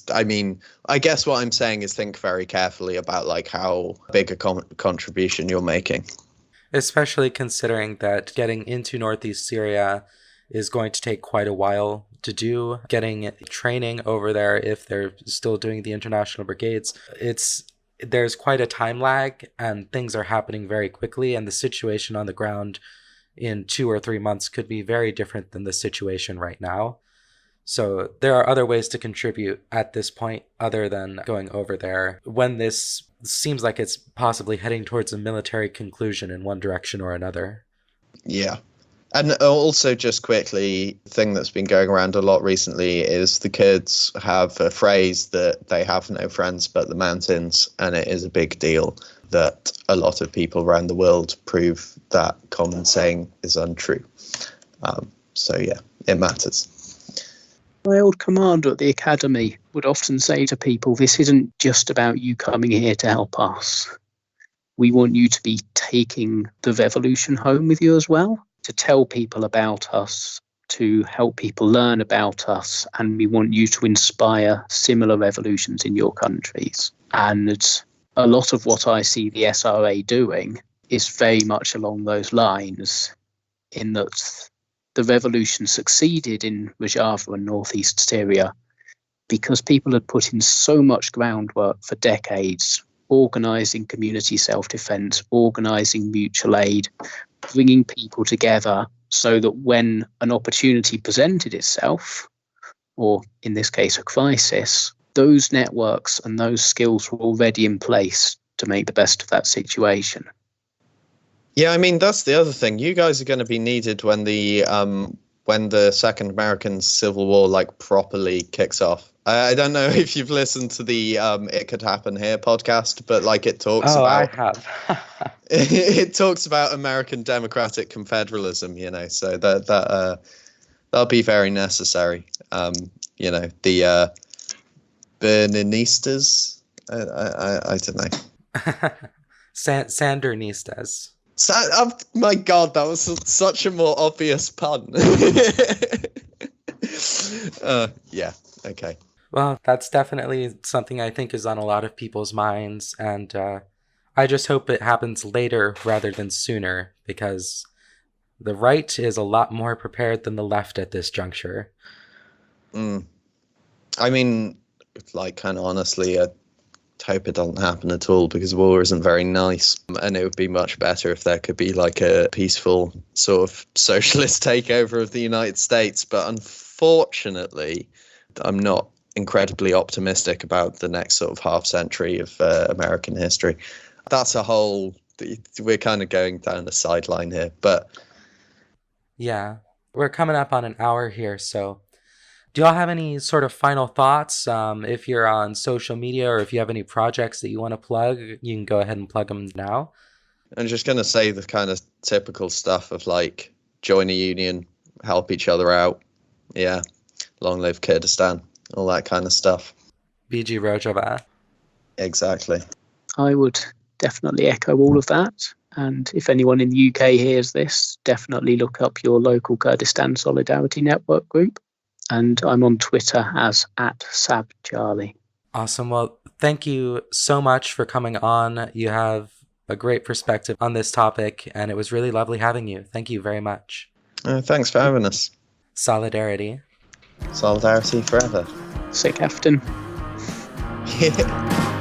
I guess what I'm saying is think very carefully about like how big a contribution you're making. Especially considering that getting into northeast Syria is going to take quite a while to do. Getting training over there, if they're still doing the International Brigades, there's quite a time lag and things are happening very quickly, and the situation on the ground in 2 or 3 months could be very different than the situation right now. So there are other ways to contribute at this point other than going over there when this seems like it's possibly heading towards a military conclusion in one direction or another. Yeah. And also just quickly, the thing that's been going around a lot recently is the Kurds have a phrase that they have no friends but the mountains, and it is a big deal that a lot of people around the world prove that common saying is untrue. So yeah, it matters. My old commander at the academy would often say to people, this isn't just about you coming here to help us. We want you to be taking the revolution home with you as well, to tell people about us, to help people learn about us, and we want you to inspire similar revolutions in your countries. And a lot of what I see the SRA doing is very much along those lines, in that the revolution succeeded in Rojava and northeast Syria because people had put in so much groundwork for decades, organising community self-defence, organising mutual aid, bringing people together so that when an opportunity presented itself, or in this case a crisis, those networks and those skills were already in place to make the best of that situation. Yeah, I mean, that's the other thing. You guys are going to be needed when the Second American Civil War like properly kicks off. I don't know if you've listened to the It Could Happen Here podcast, but like it talks about. I have. It talks about American democratic confederalism, so that'll be very necessary. The Berninistas. I don't know. Sandernistas. Oh my God, that was such a more obvious pun. Yeah, okay. Well, that's definitely something I think is on a lot of people's minds, and I just hope it happens later rather than sooner, because the right is a lot more prepared than the left at this juncture. I mean, like, kind of honestly, I hope it doesn't happen at all, because war isn't very nice, and it would be much better if there could be like a peaceful sort of socialist takeover of the United States. But unfortunately, I'm not incredibly optimistic about the next sort of half century of American history. That's a whole, we're kind of going down a sideline here, but yeah, we're coming up on an hour here, so do y'all have any sort of final thoughts? If you're on social media or if you have any projects that you want to plug, you can go ahead and plug them now. I'm just going to say the kind of typical stuff of like join a union, help each other out. Yeah. Long live Kurdistan, all that kind of stuff. BG Rojava. Exactly. I would definitely echo all of that. And if anyone in the UK hears this, definitely look up your local Kurdistan Solidarity Network group. And I'm on Twitter as @SabCharlie. Awesome. Well, thank you so much for coming on. You have a great perspective on this topic, and it was really lovely having you. Thank you very much. Thanks for having us. Solidarity. Solidarity forever. Sick Afton. Yeah.